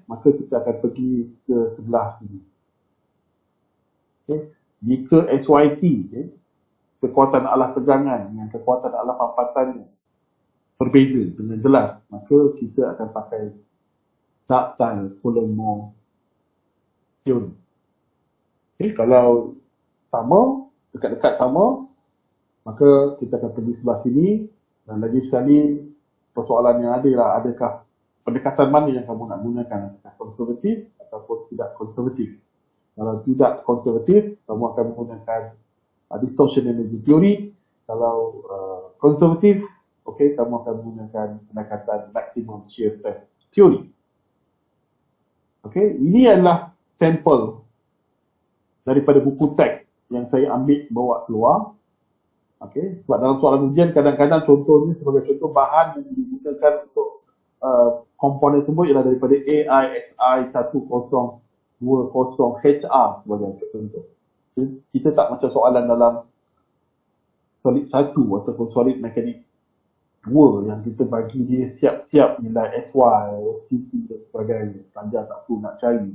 maka kita akan pergi ke sebelah sini. Jika SYT, kekuatan alah tegangan dengan kekuatan alah mampatannya berbeza dengan jelas, maka kita akan pakai ductile Coulomb Moore teori. Kalau sama, dekat-dekat sama, maka kita akan pergi sebelah sini. Dan lagi sekali, persoalan yang ada lah, adakah pendekatan mana yang kamu nak gunakan, adakah konservatif ataupun tidak konservatif. Kalau tidak konservatif, kamu akan menggunakan distortion energy theory. Kalau konservatif, kamu akan menggunakan pendekatan maximum shear stress theory. Ini adalah sampel daripada buku teks yang saya ambil bawa keluar. Sebab dalam soalan ujian kadang-kadang contohnya sebagai contoh bahan yang digunakan untuk komponen tersebut ialah daripada AISI 1020HR sebagai contoh. Kita tak macam soalan dalam solid 1 ataupun solid mekanik 2 yang kita bagi dia siap-siap nilai SY, CT dan sebagainya. Pelajar tak perlu nak cari.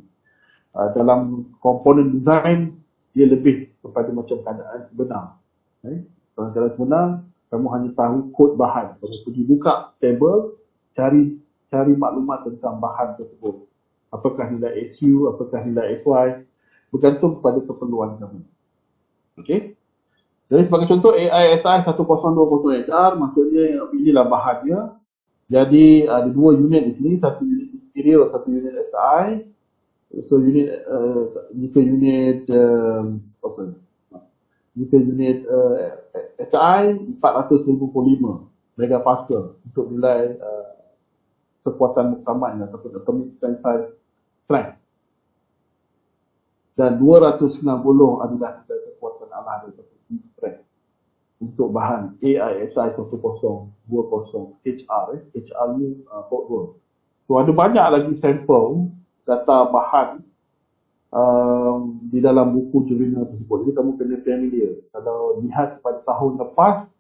Dalam komponen design, dia lebih kepada macam keadaan sebenar. Dalam keadaan sebenar, kamu hanya tahu kod bahan. Kamu pergi buka table, cari maklumat tentang bahan tersebut. Apakah nilai SU, apakah nilai SY, bergantung kepada keperluan kamu. Jadi sebagai contoh AISI 1020HR, maksudnya inilah bahannya. Jadi ada dua unit di sini, satu unit interior, satu unit SI. So unit jika unit SI 425 megapascal untuk nilai kekuatan muktamadnya ataupun atomic tensile strength. Dan 290 adalah kekuatan alah daripada strength untuk bahan AISI 1020 HR. HR ni hot roll. So ada banyak lagi sampel data bahan di dalam buku jurnal tersebut. Jadi kamu kena familiar. Kalau lihat pada tahun lepas,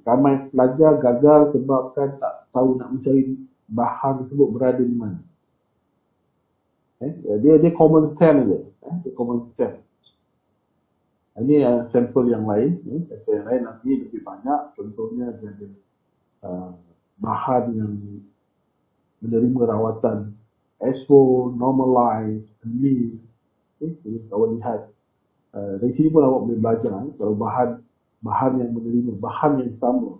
ramai pelajar gagal sebabkan tak tahu nak mencari bahan tersebut berada di mana. Dia common sense je. Dia common sense. Ini sampel yang lain. Sampel yang lain nanti lebih banyak. Contohnya dia ada bahan yang menerima rawatan ESO, normalize, lean. Jadi kawan lihat Dari sini pun awak boleh belajar kalau bahan yang menerima, bahan yang sama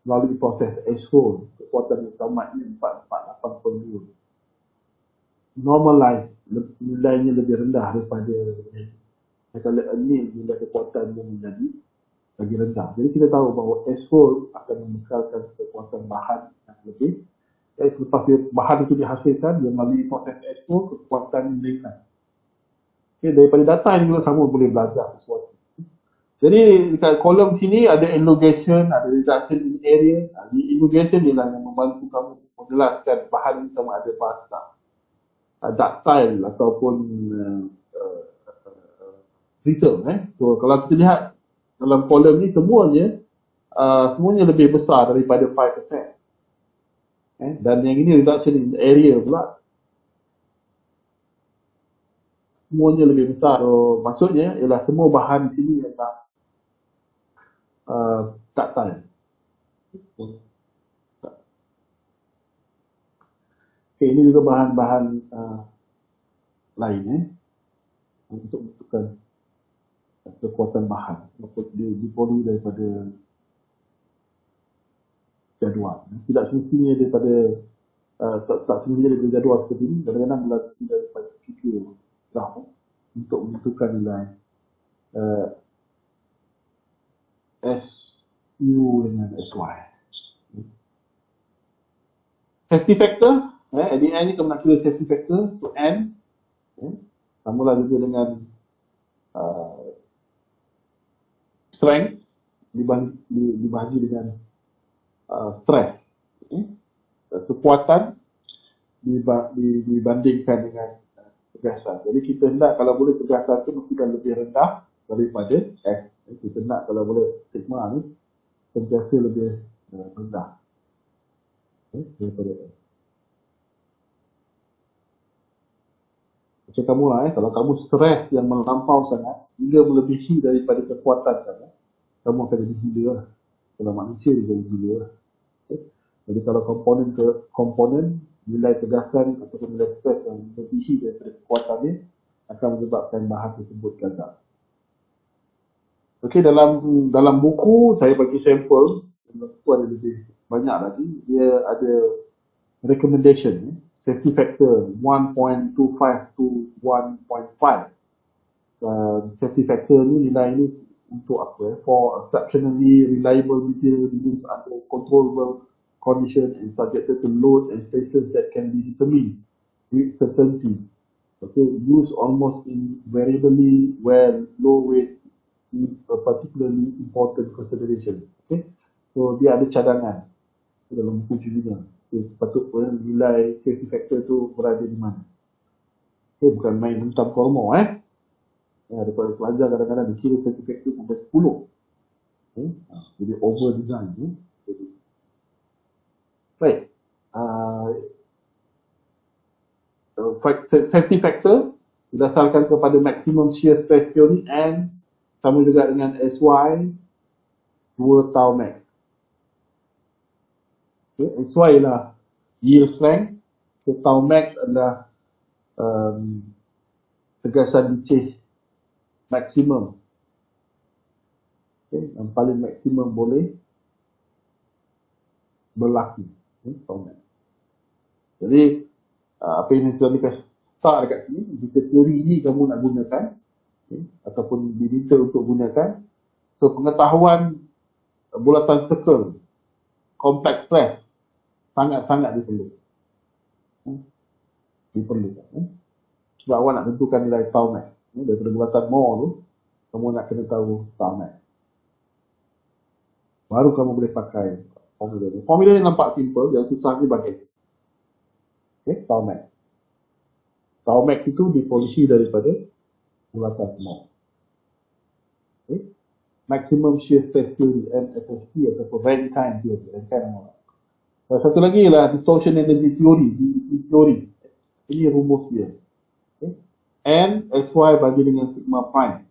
melalui proses S4, kekuatan yang sama ini 448.2. Normalize, nilainya lebih rendah daripada kalau ni nilai kekuatan yang menjadi lagi rendah. Jadi kita tahu bahawa S4 akan membekalkan kekuatan bahan yang lebih. Selepas bahan itu dihasilkan, dia melalui proses S4, kekuatan meningkat. Daripada data ini juga sama boleh belajar sesuatu. Jadi dekat kolom sini ada elongation, ada reduction in area. Elongation ialah yang membantu kamu menjelaskan bahan ini sama ada bahasa ductile ataupun brittle. So kalau kita lihat dalam kolom ni semuanya lebih besar daripada 5%. Dan yang ini reduction in area pula. Semuanya lebih besar. So maksudnya ialah semua bahan di sini ialah ductile. Okay, ini juga bahan-bahan lain untuk menentukan kekuatan bahan. Dipolui daripada jadual. Tidak semestinya daripada tak semestinya daripada jadual seperti ini. Kadang-kadang melalui daripada fikir untuk menentukan nilai SU dengan SY. Safety factor, at the end ni kita nak kira safety factor, so N, samalah juga dengan strength, dibahagi dengan stress. Kekuatan dibandingkan dengan tegasan. Jadi kita hendak kalau boleh tegasan tu mesti lebih rendah daripada S. Kita nak kalau boleh sigma ni sentiasa lebih rendah daripada S. Macam kamu lah, kalau kamu stres yang melampau sangat hingga melebihi daripada kekuatan kamu akan jadi gila lah. Kalau manusia dia jadi gila lah. Jadi kalau komponen nilai tegasan ataupun nilai stres yang melebihi daripada kekuatan dia akan menyebabkan bahan tersebut gagal. Okey, dalam buku saya bagi sampel, buku ada lebih banyak lagi. Dia ada recommendation, safety factor 1.25 to 1.5. Safety factor ni nilai ini untuk apa? For exceptionally reliable material used under controllable conditions and subjected to load and stresses that can be determined with certainty. Okay, used almost invariably where low weight is a particularly important consideration. Okay, so dia ada cadangan dalam buku juga. Okay, sepatutnya nilai safety factor tu berada di mana. Okay, bukan main hentam kormo daripada pelajar kadang-kadang dikira safety factor sampai 10. Okay, jadi over design. Baik. Safety factor berdasarkan kepada maximum shear stress theory and sama juga dengan SY 2 tau max. Okay, SY ialah yield strength, tau max adalah tegasan dicas maksimum. Okay, yang paling maksimum boleh berlaku. Tau max. Jadi apa yang saya start dekat sini, jika teori ini kamu nak gunakan ataupun diminta untuk gunakan, so pengetahuan bulatan circle complex stress sangat-sangat diperlukan. Sebab awak nak tentukan nilai tau max daripada bulatan more tu, kamu nak kena tahu tau max, baru kamu boleh pakai formula ni. Formula ni nampak simple, yang susah ni bagai tau max. Tau max itu dipolisi daripada bulatan more. Maximum shear stress theory, MSST ataupun Rankine theory. Satu lagi ialah distortion energy theory. Ini rumus dia. N SY bagi dengan sigma prime.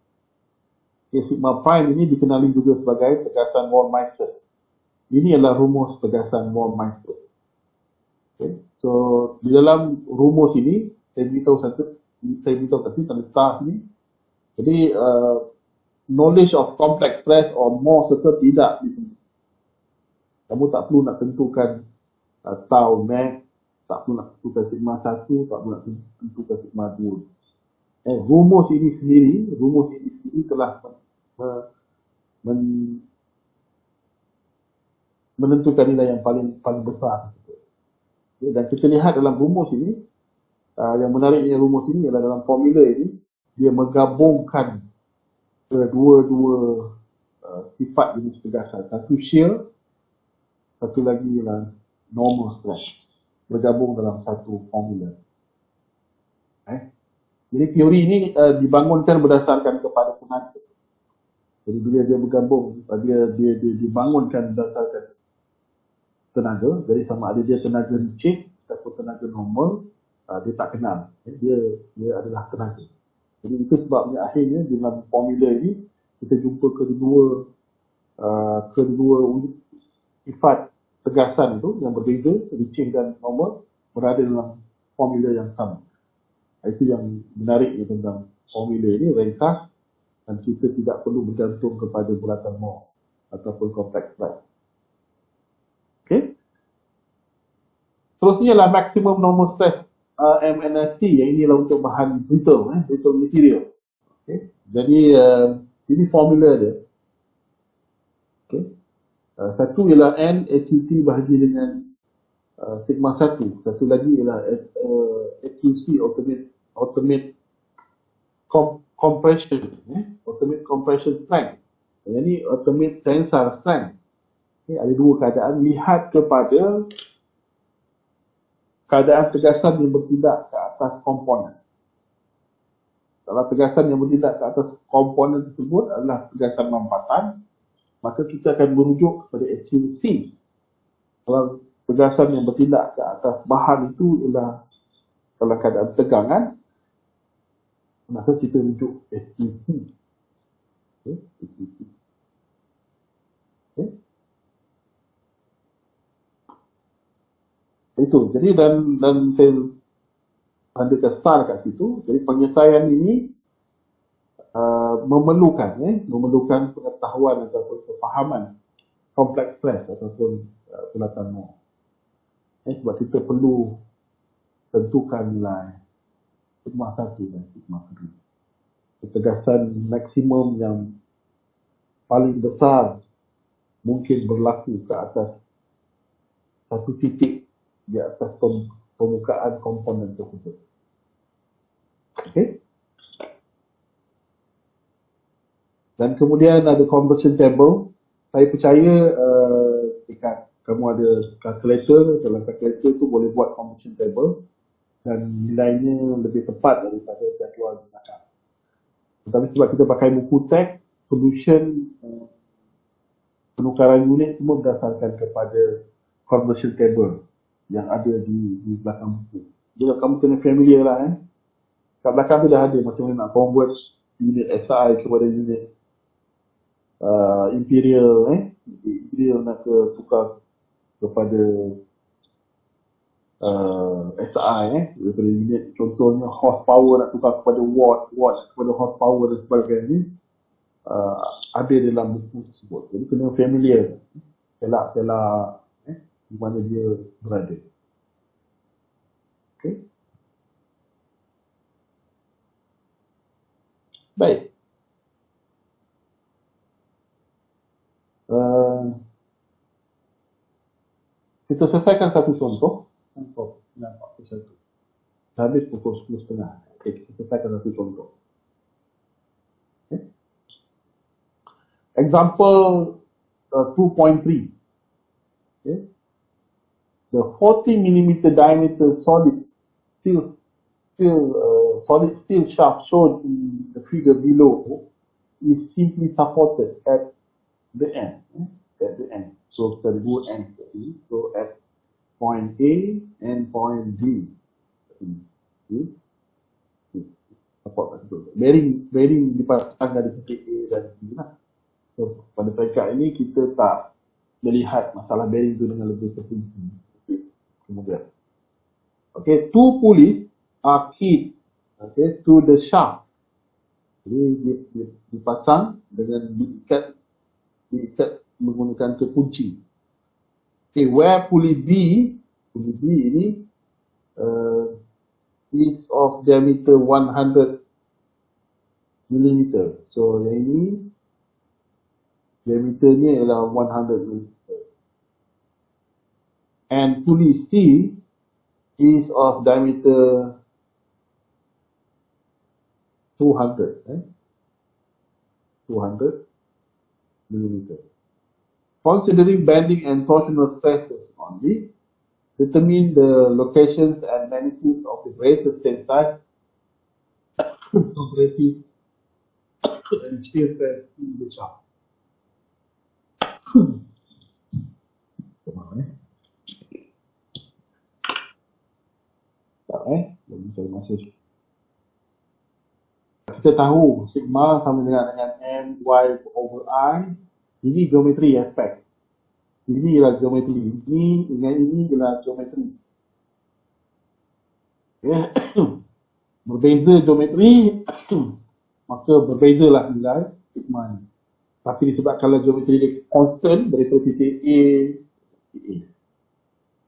Sigma prime ini dikenali juga sebagai tegasan Wall-Meister. Ini adalah rumus tegasan Wall-Meister. So di dalam rumus ini saya beritahu tadi tanda star ni. Jadi knowledge of complex stress or more circle tidak diperlukan. Kamu tak perlu nak tentukan tau max, tak perlu nak tentukan sigma 1, tak perlu nak tentukan sigma 2. Rumus ini sendiri telah menentukan nilai yang paling besar. Dan kita lihat dalam rumus ini, yang menariknya rumus ini adalah dalam formula ini, dia menggabungkan kedua-dua sifat jenis tegasan. Satu shear, satu lagi ialah normal stress. Bergabung dalam satu formula. Jadi teori ini dibangunkan berdasarkan kepada tenaga. Jadi bila dia bergabung, dia dibangunkan berdasarkan tenaga. Jadi sama ada dia tenaga licin ataupun tenaga normal, dia tak kenal. Dia adalah tenaga. Jadi itu sebabnya akhirnya dalam formula ini kita jumpa kedua sifat tegasan itu yang berbeza, licin dan normal, berada dalam formula yang sama. Itu yang menarik tentang formula ini, ringkas, dan kita tidak perlu bergantung kepada bulatan Moore ataupun complex stress. Okey. Seterusnya adalah maximum normal stress MNST, yang inilah untuk bahan brittle material. Okay. Jadi ini formula dia. Okay. Satu ialah N SUT bahagi dengan sigma 1. Satu lagi ialah SUC ultimate compression, ultimate compression strength. Yang ini ultimate tensile strength. Okay. Ada dua keadaan, lihat kepada keadaan tegasan yang bertindak ke atas komponen. Kalau tegasan yang bertindak ke atas komponen tersebut adalah tegasan lompatan, maka kita akan merujuk kepada SUC. Kalau tegasan yang bertindak ke atas bahan itu ialah dalam keadaan tegangan, maka kita rujuk SUC. Okay. SUC. Okay. Itu. Jadi dan saya ada kesan kat situ. Jadi penyelesaian ini memerlukan pengetahuan ataupun kefahaman complex stress ataupun bulatan Moore. Sebab kita perlu tentukan nilai sigma 1 dan sigma 2. Ketegasan maksimum yang paling besar mungkin berlaku ke atas satu titik di atas permukaan komponen tersebut. Okey. Dan kemudian ada conversion table. Saya percaya jika kamu ada calculator, dalam calculator tu boleh buat conversion table dan nilainya lebih tepat daripada jadual gunakan. Tetapi sebab kita pakai buku teks, solution penukaran unit semua berdasarkan kepada conversion table yang ada di belakang buku. Jadi kamu kena familiar lah. Kat belakang tu dah ada macam mana nak convert unit SI kepada unit imperial. Imperial nak tukar kepada SI. Daripada unit, contohnya horsepower nak tukar kepada watt kepada horsepower dan sebagainya. Ada dalam buku tersebut. Jadi kena familiar. Selak di mana dia berada. Okey. Baik. Kita selesaikan satu contoh. Contoh 941. Habis pukul 10.30. Okey, kita selesaikan satu contoh. Okay. Example 2.3. Okay. The 40 mm diameter solid steel shaft shown in the figure below is simply supported at the end. So there are two ends. So at point A and point B. Support betul. Bearing dipasang dari titik A dan B lah. So pada peringkat ini kita tak melihat masalah bearing itu dengan lebih terperinci. Kemudian, okay, two pulleys are keyed, okay, to the shaft Jadi dipasang dengan diikat menggunakan kekunci. Okay, where pulley B ini is of diameter 100 mm. So yang ini diameternya ialah 100 mm. And pulley C is of diameter 200 mm. Considering bending and torsional stresses only, determine the locations and magnitude of the greatest tensile, compressive, and shear stress in the shaft. Saya masuk. Kita tahu sigma sama dengan my over I. Ini geometri aspek. Ini ialah geometri. Ini dengan ini ialah geometri. Okay. Berbeza geometri, maka berbezalah nilai sigma ni. Tapi disebabkan geometri dia constant daripada titik A ke A.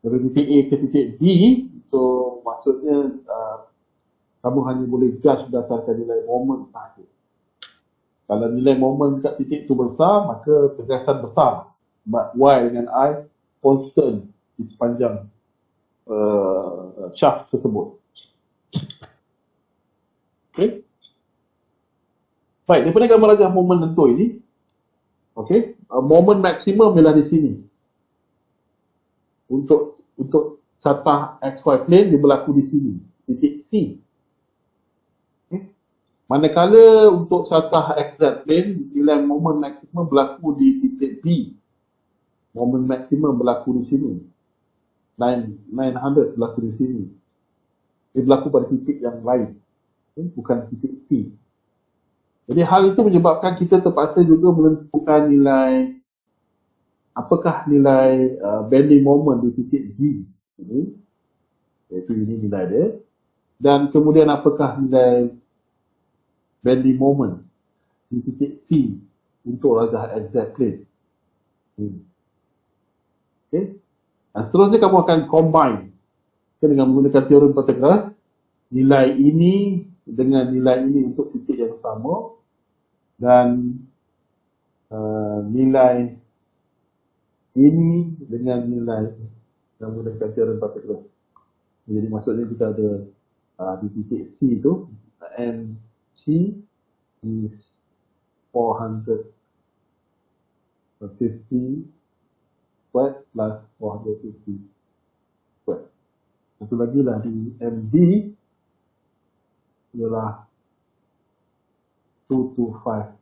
Dari titik A ke titik B, so maksudnya kamu hanya boleh judge berdasarkan nilai moment sahaja. Kalau nilai moment kat titik tu besar, maka pergerakan besar. But Y dengan I constant di sepanjang shaft tersebut. Okay. Baik, daripada gambar rajah moment tentu ini, okay, moment maksimum ialah di sini. Untuk satah XY plane dia berlaku di sini, titik C. Manakala untuk satah XZ plane, nilai moment maksimum berlaku di titik B. Moment maksimum berlaku di sini. 900 berlaku di sini. Dia berlaku pada titik yang lain. Bukan titik C. Jadi hal itu menyebabkan kita terpaksa juga menentukan nilai, apakah nilai bending moment di titik B. Iaitu ini nilai dia. Dan kemudian apakah nilai bending moment di titik C untuk rajah XZ plane. Okay. Dan seterusnya kamu akan combine dengan menggunakan teorem Pythagoras, nilai ini dengan nilai ini untuk titik yang sama, dan nilai ini dengan nilai yang menggunakan teorem Pythagoras. Jadi maksudnya kita ada di titik C itu, and C is 450 squared plus 450 squared. Satu lagi lah di MD ialah 225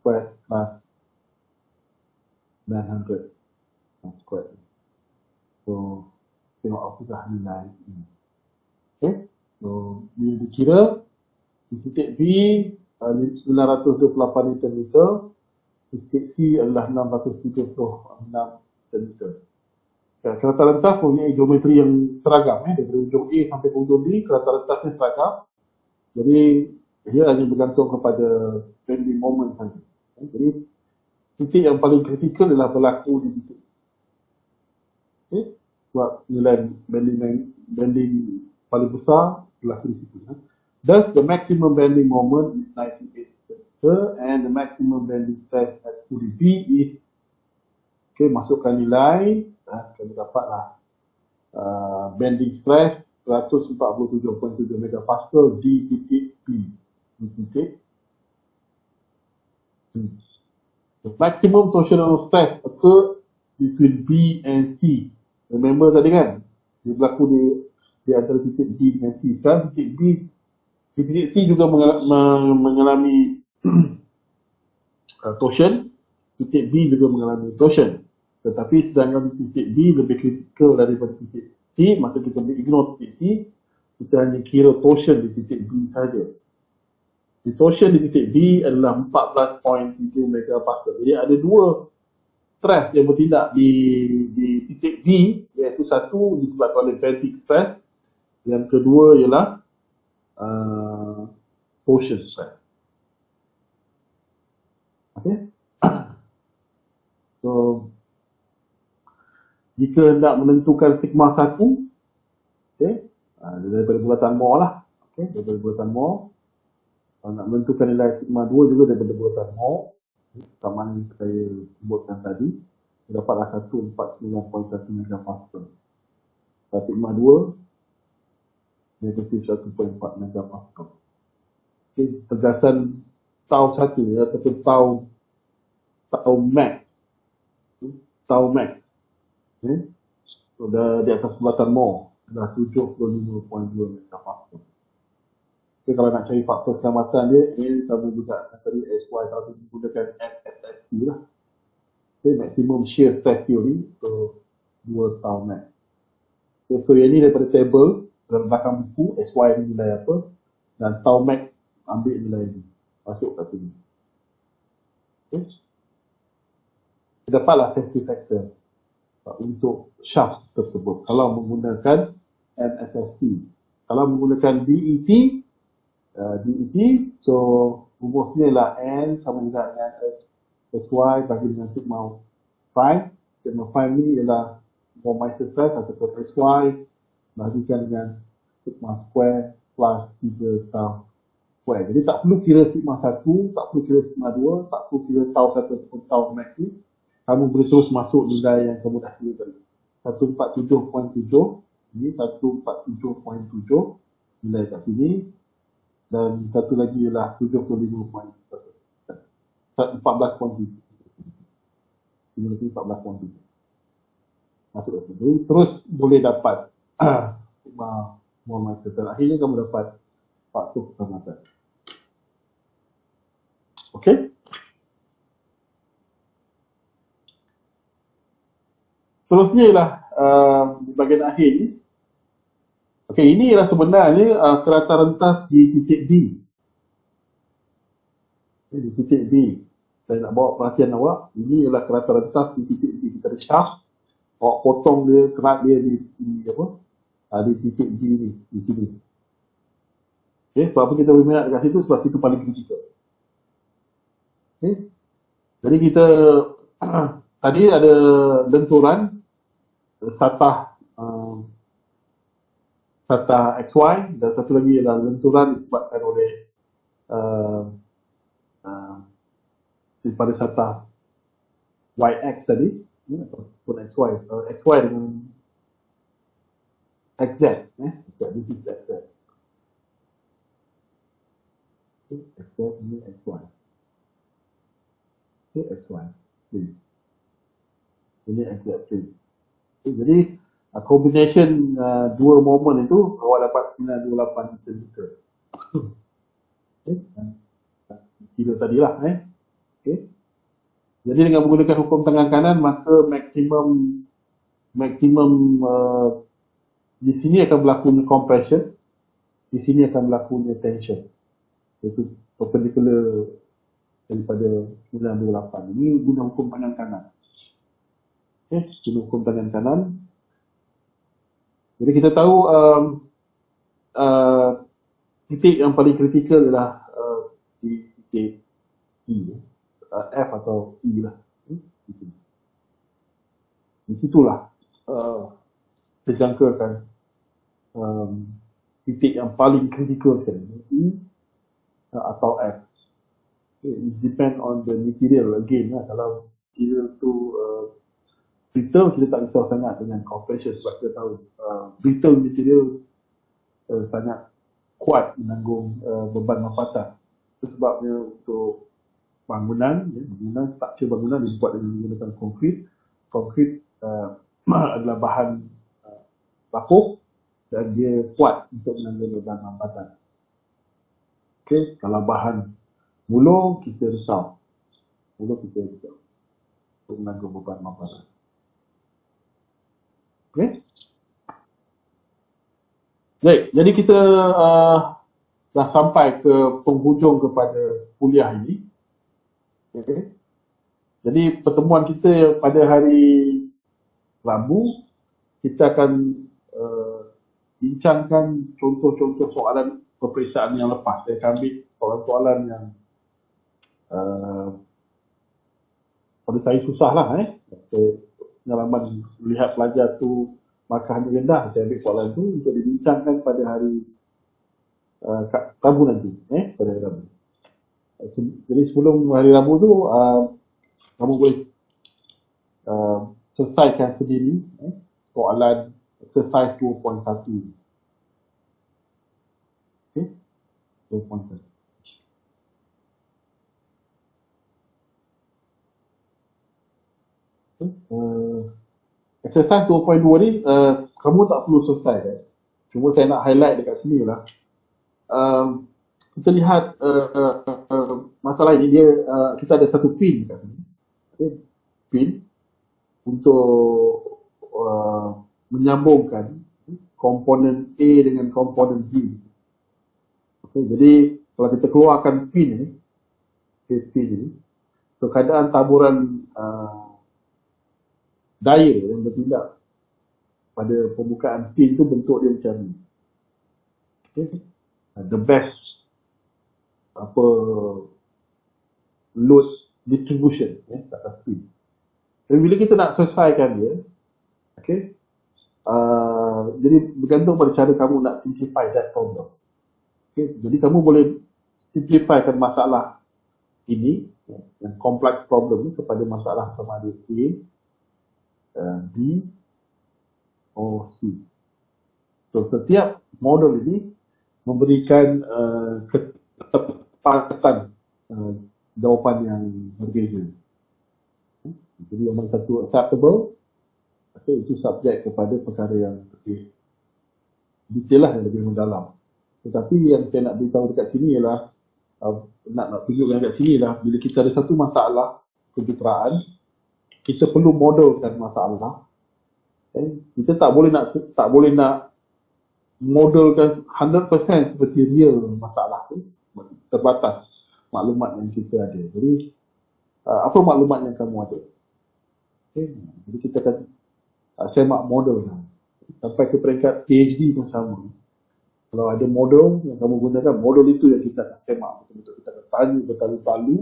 squared plus 900 squared. So tengok apakah nilai ini. Okay, so bila dikira di titik B 928 Nm, titik C adalah 636 Nm. Kereta rentas mempunyai geometri yang seragam, dari ujung A sampai ke ujung D, kereta rentasnya seragam. Jadi dia hanya bergantung kepada bending moment saja. Jadi titik yang paling kritikal adalah berlaku di titik. Okay? Sebab nilai bending paling besar berlaku di situ. Thus, the maximum bending moment is 98 cm and the maximum bending stress at pulley B is, okay, masukkan nilai, kami dapatlah bending stress 147.7 megapascal di titik B. Di titik B. The maximum torsional stress occur between B and C. Remember tadi kan? Dia berlaku di antara titik B dengan C. Sekarang titik B, titik C juga mengalami torsion, titik B juga mengalami torsion. Tetapi sedangkan titik B lebih kritikal daripada titik C, maka kita boleh ignore titik C, kita hanya kira torsion di titik B saja. Di torsion di titik B adalah 14.7 megapascal. Jadi ada dua stress yang bertindak di titik B, iaitu satu disebabkan oleh bending stress, yang kedua ialah torsion stress. Okay. So, jika hendak menentukan sigma 1, okay, daripada bulatan Moore lah. Okay, daripada bulatan Moore. Kalau nak menentukan nilai sigma 2 juga daripada bulatan Moore. Sama yang saya sebutkan tadi. Dapatlah 149.1 megapascal. Sigma 2, negatif 1.4 megapascal. Okay, tegasan tau 1 ataupun tau max. Tau max. Okay. So, dah di atas bulatan Moore. Dah 75.2 megapascal. Okay, kalau nak cari faktor keselamatan dia, ini sama juga tadi SY kalau kita gunakan FSST lah. Okay, maximum shear stress theory. So, 2 tau max. Okay, so yang ni daripada table dalam belakang buku, SY ni nilai apa, dan tau max ambil nilai ni. Masuk kat sini. Okay. Dapatlah safety factor untuk shaft tersebut. Kalau menggunakan MSST. Kalau menggunakan DET, so rumusnya lah N sama juga dengan SY bagi dengan sigma 5. Sigma 5 ni ialah Baumeister stress ataupun SY bagikan dengan sigma square plus 3 tau square. Jadi tak perlu kira sigma 1, tak perlu kira sigma 2, tak perlu kira tau 1 ataupun tau max ni. Kamu boleh terus masuk nilai yang kamu dah kira tadi. 147.7, ini 147.7 nilai kat sini. Dan satu lagi ialah 75.14.7. 14.7. Masuk kat sini. Terus boleh dapat sigma Baumeister. Dan akhirnya kamu dapat faktor keselamatan. Okey? Terusnya ialah di bahagian akhir ni. Okey, ini ialah sebenarnya kerata rentas di titik D. Di titik D. Saya nak bawa perhatian awak. Ini ialah kerata rentas di titik D. Kita ada shaft. Awak potong dia, kerat dia di titik D ni. Di sini. Okay, sebab apa kita berminat dekat situ? Sebab situ paling kritikal. Okay. Jadi kita tadi ada lenturan satah XY dan satu lagi adalah lenturan disebabkan oleh daripada satah YX tadi ataupun XY. XY dengan XZ. This is XZ. XZ ini XY. XY. Ini XZ. Jadi combination dua moment itu awak dapat 928 cm. Kira tadilah. Okay. Jadi dengan menggunakan hukum tangan kanan maka maksimum di sini akan berlaku compression, di sini akan berlaku tension. Itu perpendicular daripada 928. Ini guna hukum tangan kanan. Okay, guna hukum tangan kanan. Jadi kita tahu titik yang paling kritikal adalah di titik E, F atau E lah. Di situlah terjangkakan titik yang paling kritikal sekali, E atau F. It depend on the material again lah. Kalau material tu brittle, kita tak risau sangat dengan compression sebab kita tahu brittle material sangat kuat menanggung beban mafatan. Itu sebabnya untuk bangunan struktur bangunan dibuat dengan menggunakan konkrit. Konkrit adalah bahan rapuh dan dia kuat untuk menanggung beban mafatan. Okey, kalau bahan mulung kita risau. Mulung kita risau untuk menanggung beban mafatan. Okey. Baik, jadi kita dah sampai ke penghujung kepada kuliah ini. Okay. Jadi pertemuan kita pada hari Rabu, kita akan bincangkan contoh-contoh soalan peperiksaan yang lepas. Saya akan ambil soalan-soalan yang pada saya susah lah pengalaman melihat pelajar tu markah rendah, saya ambil soalan tu untuk dibincangkan pada hari Rabu nanti, pada hari Rabu. Jadi sebelum hari Rabu tu kamu boleh selesaikan sendiri soalan exercise 2.1. Okay? 2.1. Exercise 2.2 ni kamu tak perlu selesai kan? Cuma saya nak highlight dekat sini lah. Kita lihat masalah ini dia kita ada satu pin kat sini. Okay? Pin untuk menyambungkan komponen A dengan komponen B. Okay, jadi kalau kita keluarkan pin ini, pin ini, so keadaan taburan daya yang bertindak pada pembukaan pin tu bentuk dia macam ni. Okay. The best load distribution kat atas pin. Dan bila kita nak selesaikan dia, okay, jadi bergantung pada cara kamu nak simplify that problem. Okay, jadi kamu boleh simplifykan masalah ini, yang complex problem ni kepada masalah sama ada A, B, or C. So setiap model ini memberikan ketepatan jawapan yang berbeza. Jadi yang satu acceptable, itu subjek kepada perkara yang lebih detail lah, yang lebih mendalam. Tetapi yang saya nak beritahu dekat sini ialah nak tunjukkan dekat sini ialah bila kita ada satu masalah kejuruteraan, kita perlu modelkan masalah. Kita tak boleh nak modelkan 100% seperti real masalah tu, terbatas maklumat yang kita ada. Jadi apa maklumat yang kamu ada? Okay. Jadi kita akan semak model sampai ke peringkat PhD pun sama. Kalau ada model yang kamu gunakan, model itu yang kita akan semak betul-betul. Kita akan tanya bertalu-talu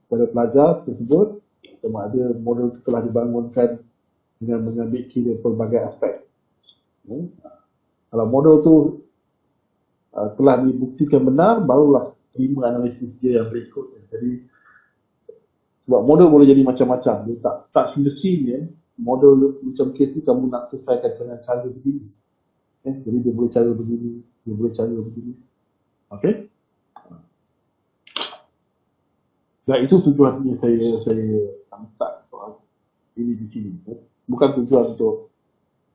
kepada pelajar tersebut sama ada model itu telah dibangunkan dengan mengambil kira pelbagai aspek. Kalau model tu telah dibuktikan benar, barulah terima analisis dia yang berikut. Jadi sebab model boleh jadi macam-macam. Dia tak semestinya model macam kes ni kamu nak selesaikan dengan cara begini. Jadi dia boleh cara begini, dia boleh cara begini. Okey? Dan itu tujuannya saya letak soal ini di sini. Bukan tujuan untuk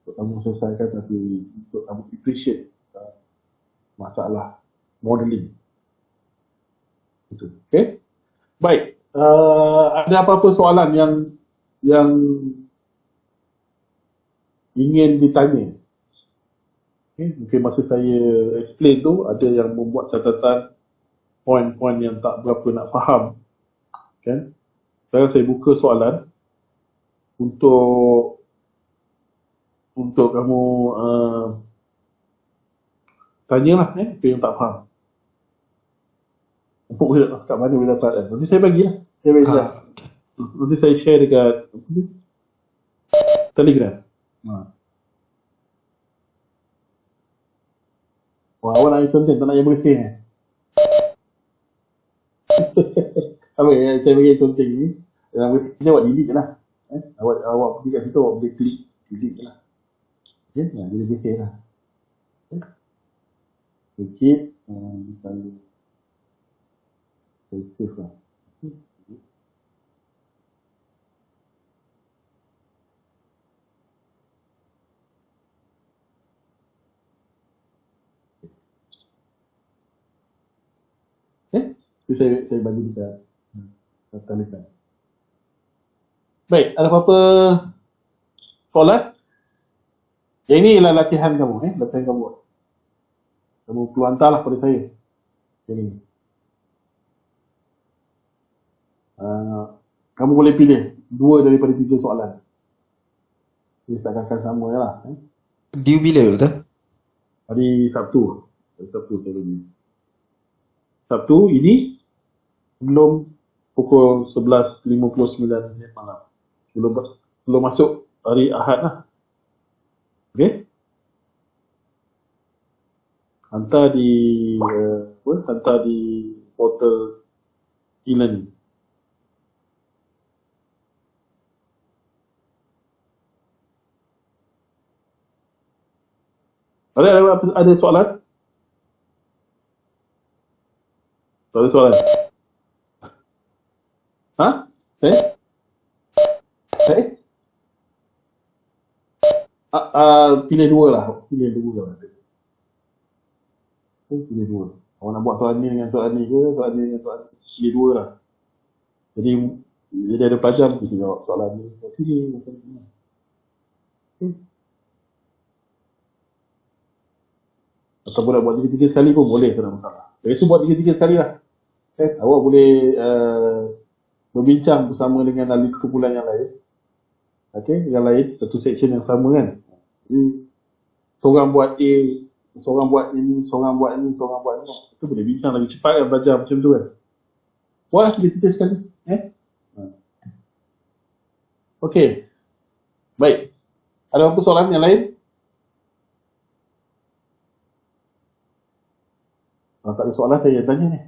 kamu selesaikan, tapi untuk kamu appreciate masalah modeling. Itu. Okey? Baik. Ada apa-apa soalan yang ingin ditanya? Okay. Mungkin masa saya explain tu ada yang membuat catatan poin-poin yang tak berapa nak faham. Kan? Sekarang saya buka soalan untuk kamu tanyalah apa yang tak faham. Kat mana boleh dapat kan? Nanti saya bagilah. Nanti saya share dekat Telegram. Wah, awak nak content, tak nak yang bersih apa yang saya bagi content ni, yang bersih awak delete je lah. Awak pergi kat situ, awak boleh klik delete je lah. Okay, dia bersih lah. Sikit, misalnya saya save lah. Itu saya bagi dekat Telegram. Baik, ada apa-apa soalan? Yang ini ialah latihan kamu, latihan kamu. Kamu perlu hantarlah pada saya. Ini. Kamu boleh pilih 2 daripada 3 soalan. Ini takkan sama je lah. Due bila betul? Hari Sabtu. Hari Sabtu saya bagi. Sabtu ini sebelum pukul 11.59 malam. Sebelum masuk hari Ahad lah. Okay? Hantar di portal e-learning. Ada soalan? Ada soalan? Ha? Pilih dua lah. Pilih dua. Awak nak buat soalan ni dengan soalan ni ke? Soalan ni dengan soalan ni. Pilih dua lah. Jadi ada pelajar mesti jawab soalan ni. Pilih macam ni. Okay. Ataupun nak buat 3-3 sekali pun boleh, tak ada masalah. Jadi buat 3-3 sekali lah. Awak boleh berbincang bersama dengan ahli kumpulan yang lain. Yang lain, satu section yang sama kan. Jadi, seorang buat A, seorang buat ini, seorang buat ini. Itu boleh bincang lagi cepat kan, belajar macam tu kan. Buat 3-3 sekali. Okey. Baik. Ada apa soalan yang lain? Kalau tak ada soalan, saya tanya ni.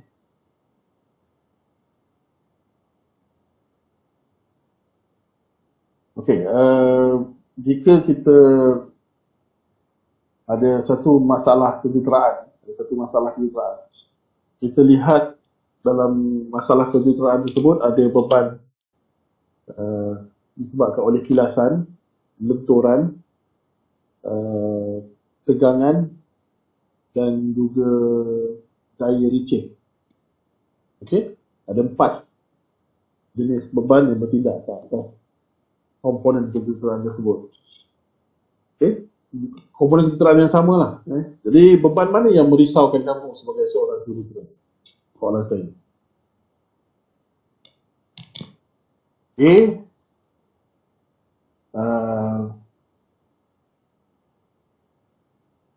Okey, jika kita ada satu masalah kejuruteraan, kita lihat dalam masalah kejuruteraan tersebut ada beban disebabkan oleh kilasan, lenturan, tegangan dan juga daya receh. Okey, ada 4 jenis beban yang bertindak atas komponen kejuruteraan tersebut. Okey, komponen kejuruteraan yang sama lah. Jadi beban mana yang merisaukan kamu sebagai seorang juruteraan? Soalan saya.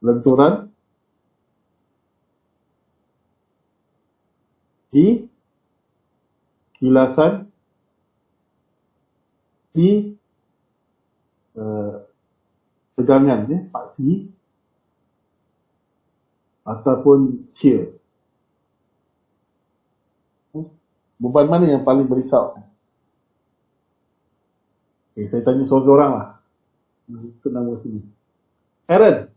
Lenturan. Kilasan. Tegangan, paksi ataupun shear. Beban mana yang paling berisau? Saya tanya seorang-seorang lah. Itu nama sini. Aaron.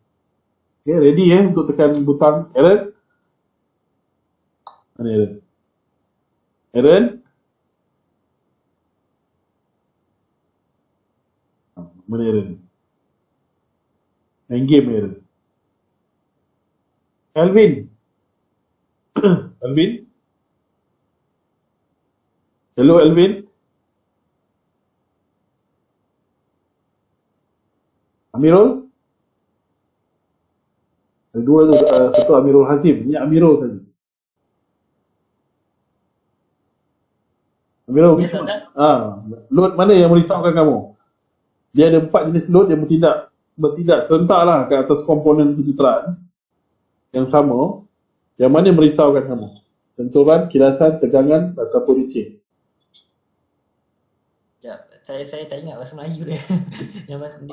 Ready untuk tekan butang. Aaron. Mana Aaron? Aaron? Mana Aaron? Main game Aaron. Alvin. Alvin? Hello Alvin? Amirul? Ada dua tu, satu Amirul Hazim. Ini Amirul tadi. Amirul, load mana yang merisaukan kamu? Dia ada 4 jenis load yang bertindak serentak lah ke atas komponen kejuruteraan yang sama. Yang mana yang merisaukan kamu? Lenturan, kilasan, tegangan ataupun receh? Saya tak ingat bahasa Melayu dia.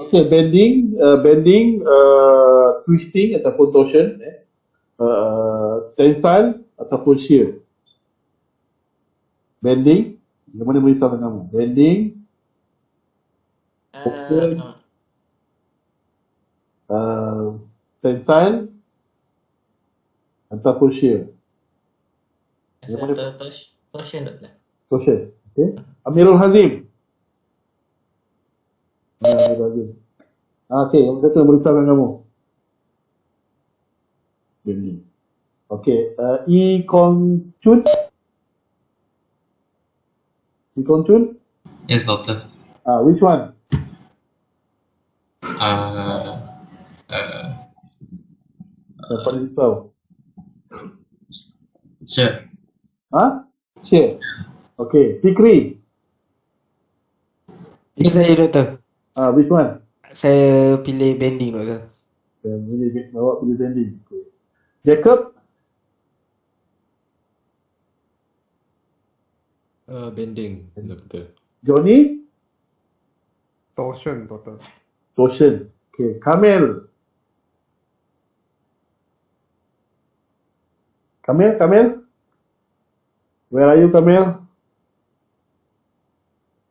Okay, bending, twisting ataupun torsion, tensile ataupun shear. Bending, yang mana merisaukan kamu? Bending, tensile ataupun shear. Torsion doktor. Torsion. Okay. Amirul Hazim. Okey, yang kata merisaukan kamu? Bending. Okey, Kong Chun? Yes, doctor. Which one? Yang paling risau? Sure. Share. Okey, Fikri. Ini saya doktor. Which one? Saya pilih bending doktor. Bawa pilih bending. Okay. Jacob? Bending, doktor. Johnny? Torsion, doktor. Torsion. Okay. Kamil? Kamil? Where are you, Kamil?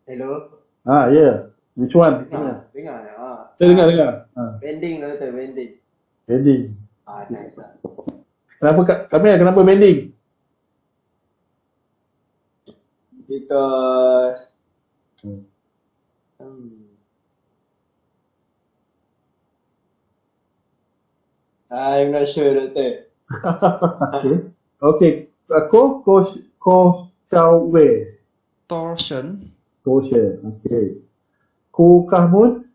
Hello. Yeah. Which one? Dengar. Dengar. Bending doktor, bending. Bending. Nice lah. Kenapa, Kamil, kenapa bending? Because I'm not sure doktor. Okay. Ko Xiao Wei. Torsion. Torsion. Okay. Ku Kahmun.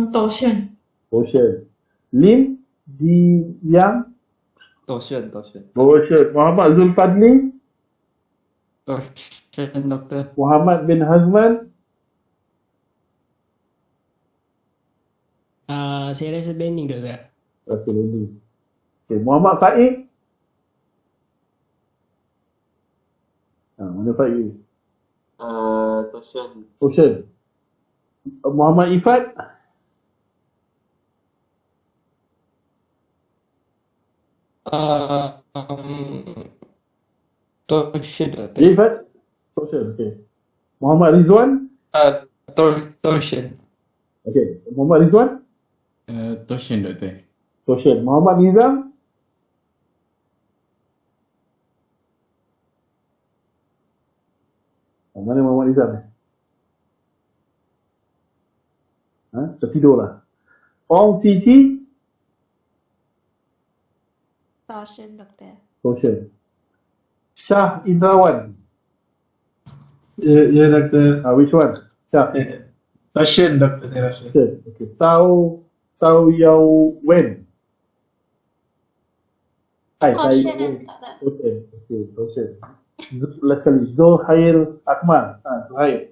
Torsion. Lim Di Yang. Torsion. Torsion. Muhammad Zulfadli. Torsion, doktor. Muhammad bin Hazman. Saya rasa bending doktor. Okay, ini. Okay, Muhammad Faik. Mana Faik? Torsion. Muhammad Ifat. Torsion, doktor. Ifat. Torsion, okay. Muhammad Rizwan. Torsion. Okay, Muhammad Rizwan. Torsion, doktor. Torsion. Muhammad Nizam. Mana Muhammad Nizam ni? Tertidur lah. Ong Cici. Torsion, doktor. Torsion. Shah Indrawan. Ya, doktor. Which one? Shah. Torsion, doktor, saya rasa. Okay. Tao Yao Wen. Torsion, doktor. Okay, torsion. Last kali. Zohair Akmal. Zohair.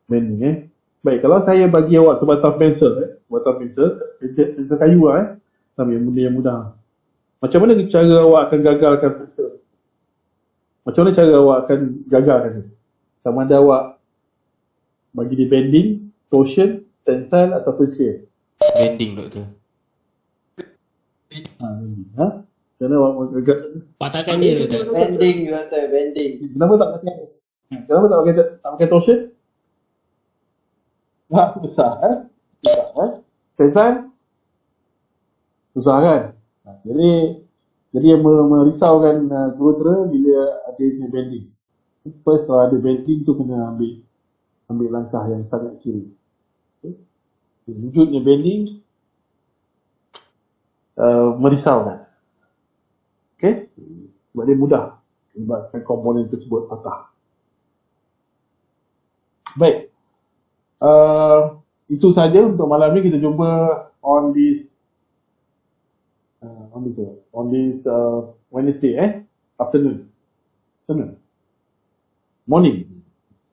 Bending. Baik, kalau saya bagi awak sebatang pensel, pensel kayu sambil benda yang mudah. Macam mana cara awak akan gagalkan pensel? Macam mana cara awak akan gagalkan dia? Sama ada awak bagi dia bending, torsion, tensile ataupun shear. Bending, doktor. Macam mana awak gagal? Patahkan dia doktor. Bending doktor, bending. Kenapa tak pakai torsion? Susah. Tensile? Susah kan? Jadi yang merisaukan kerutra bila adanya bending. First, kalau ada bending tu kena ambil langkah yang sangat kiri. Okay. Wujudnya bending merisaukan. Okay? Sebab dia mudah menyebabkan komponen tersebut patah. Baik. Itu saja untuk malam ni. Kita jumpa on this Wednesday, afternoon. Morning.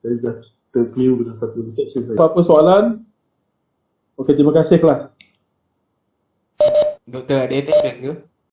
Saya just terkeliru dengan satu section saya. Apa soalan? Okey, terima kasih kelas. Doktor, ada attendance ke?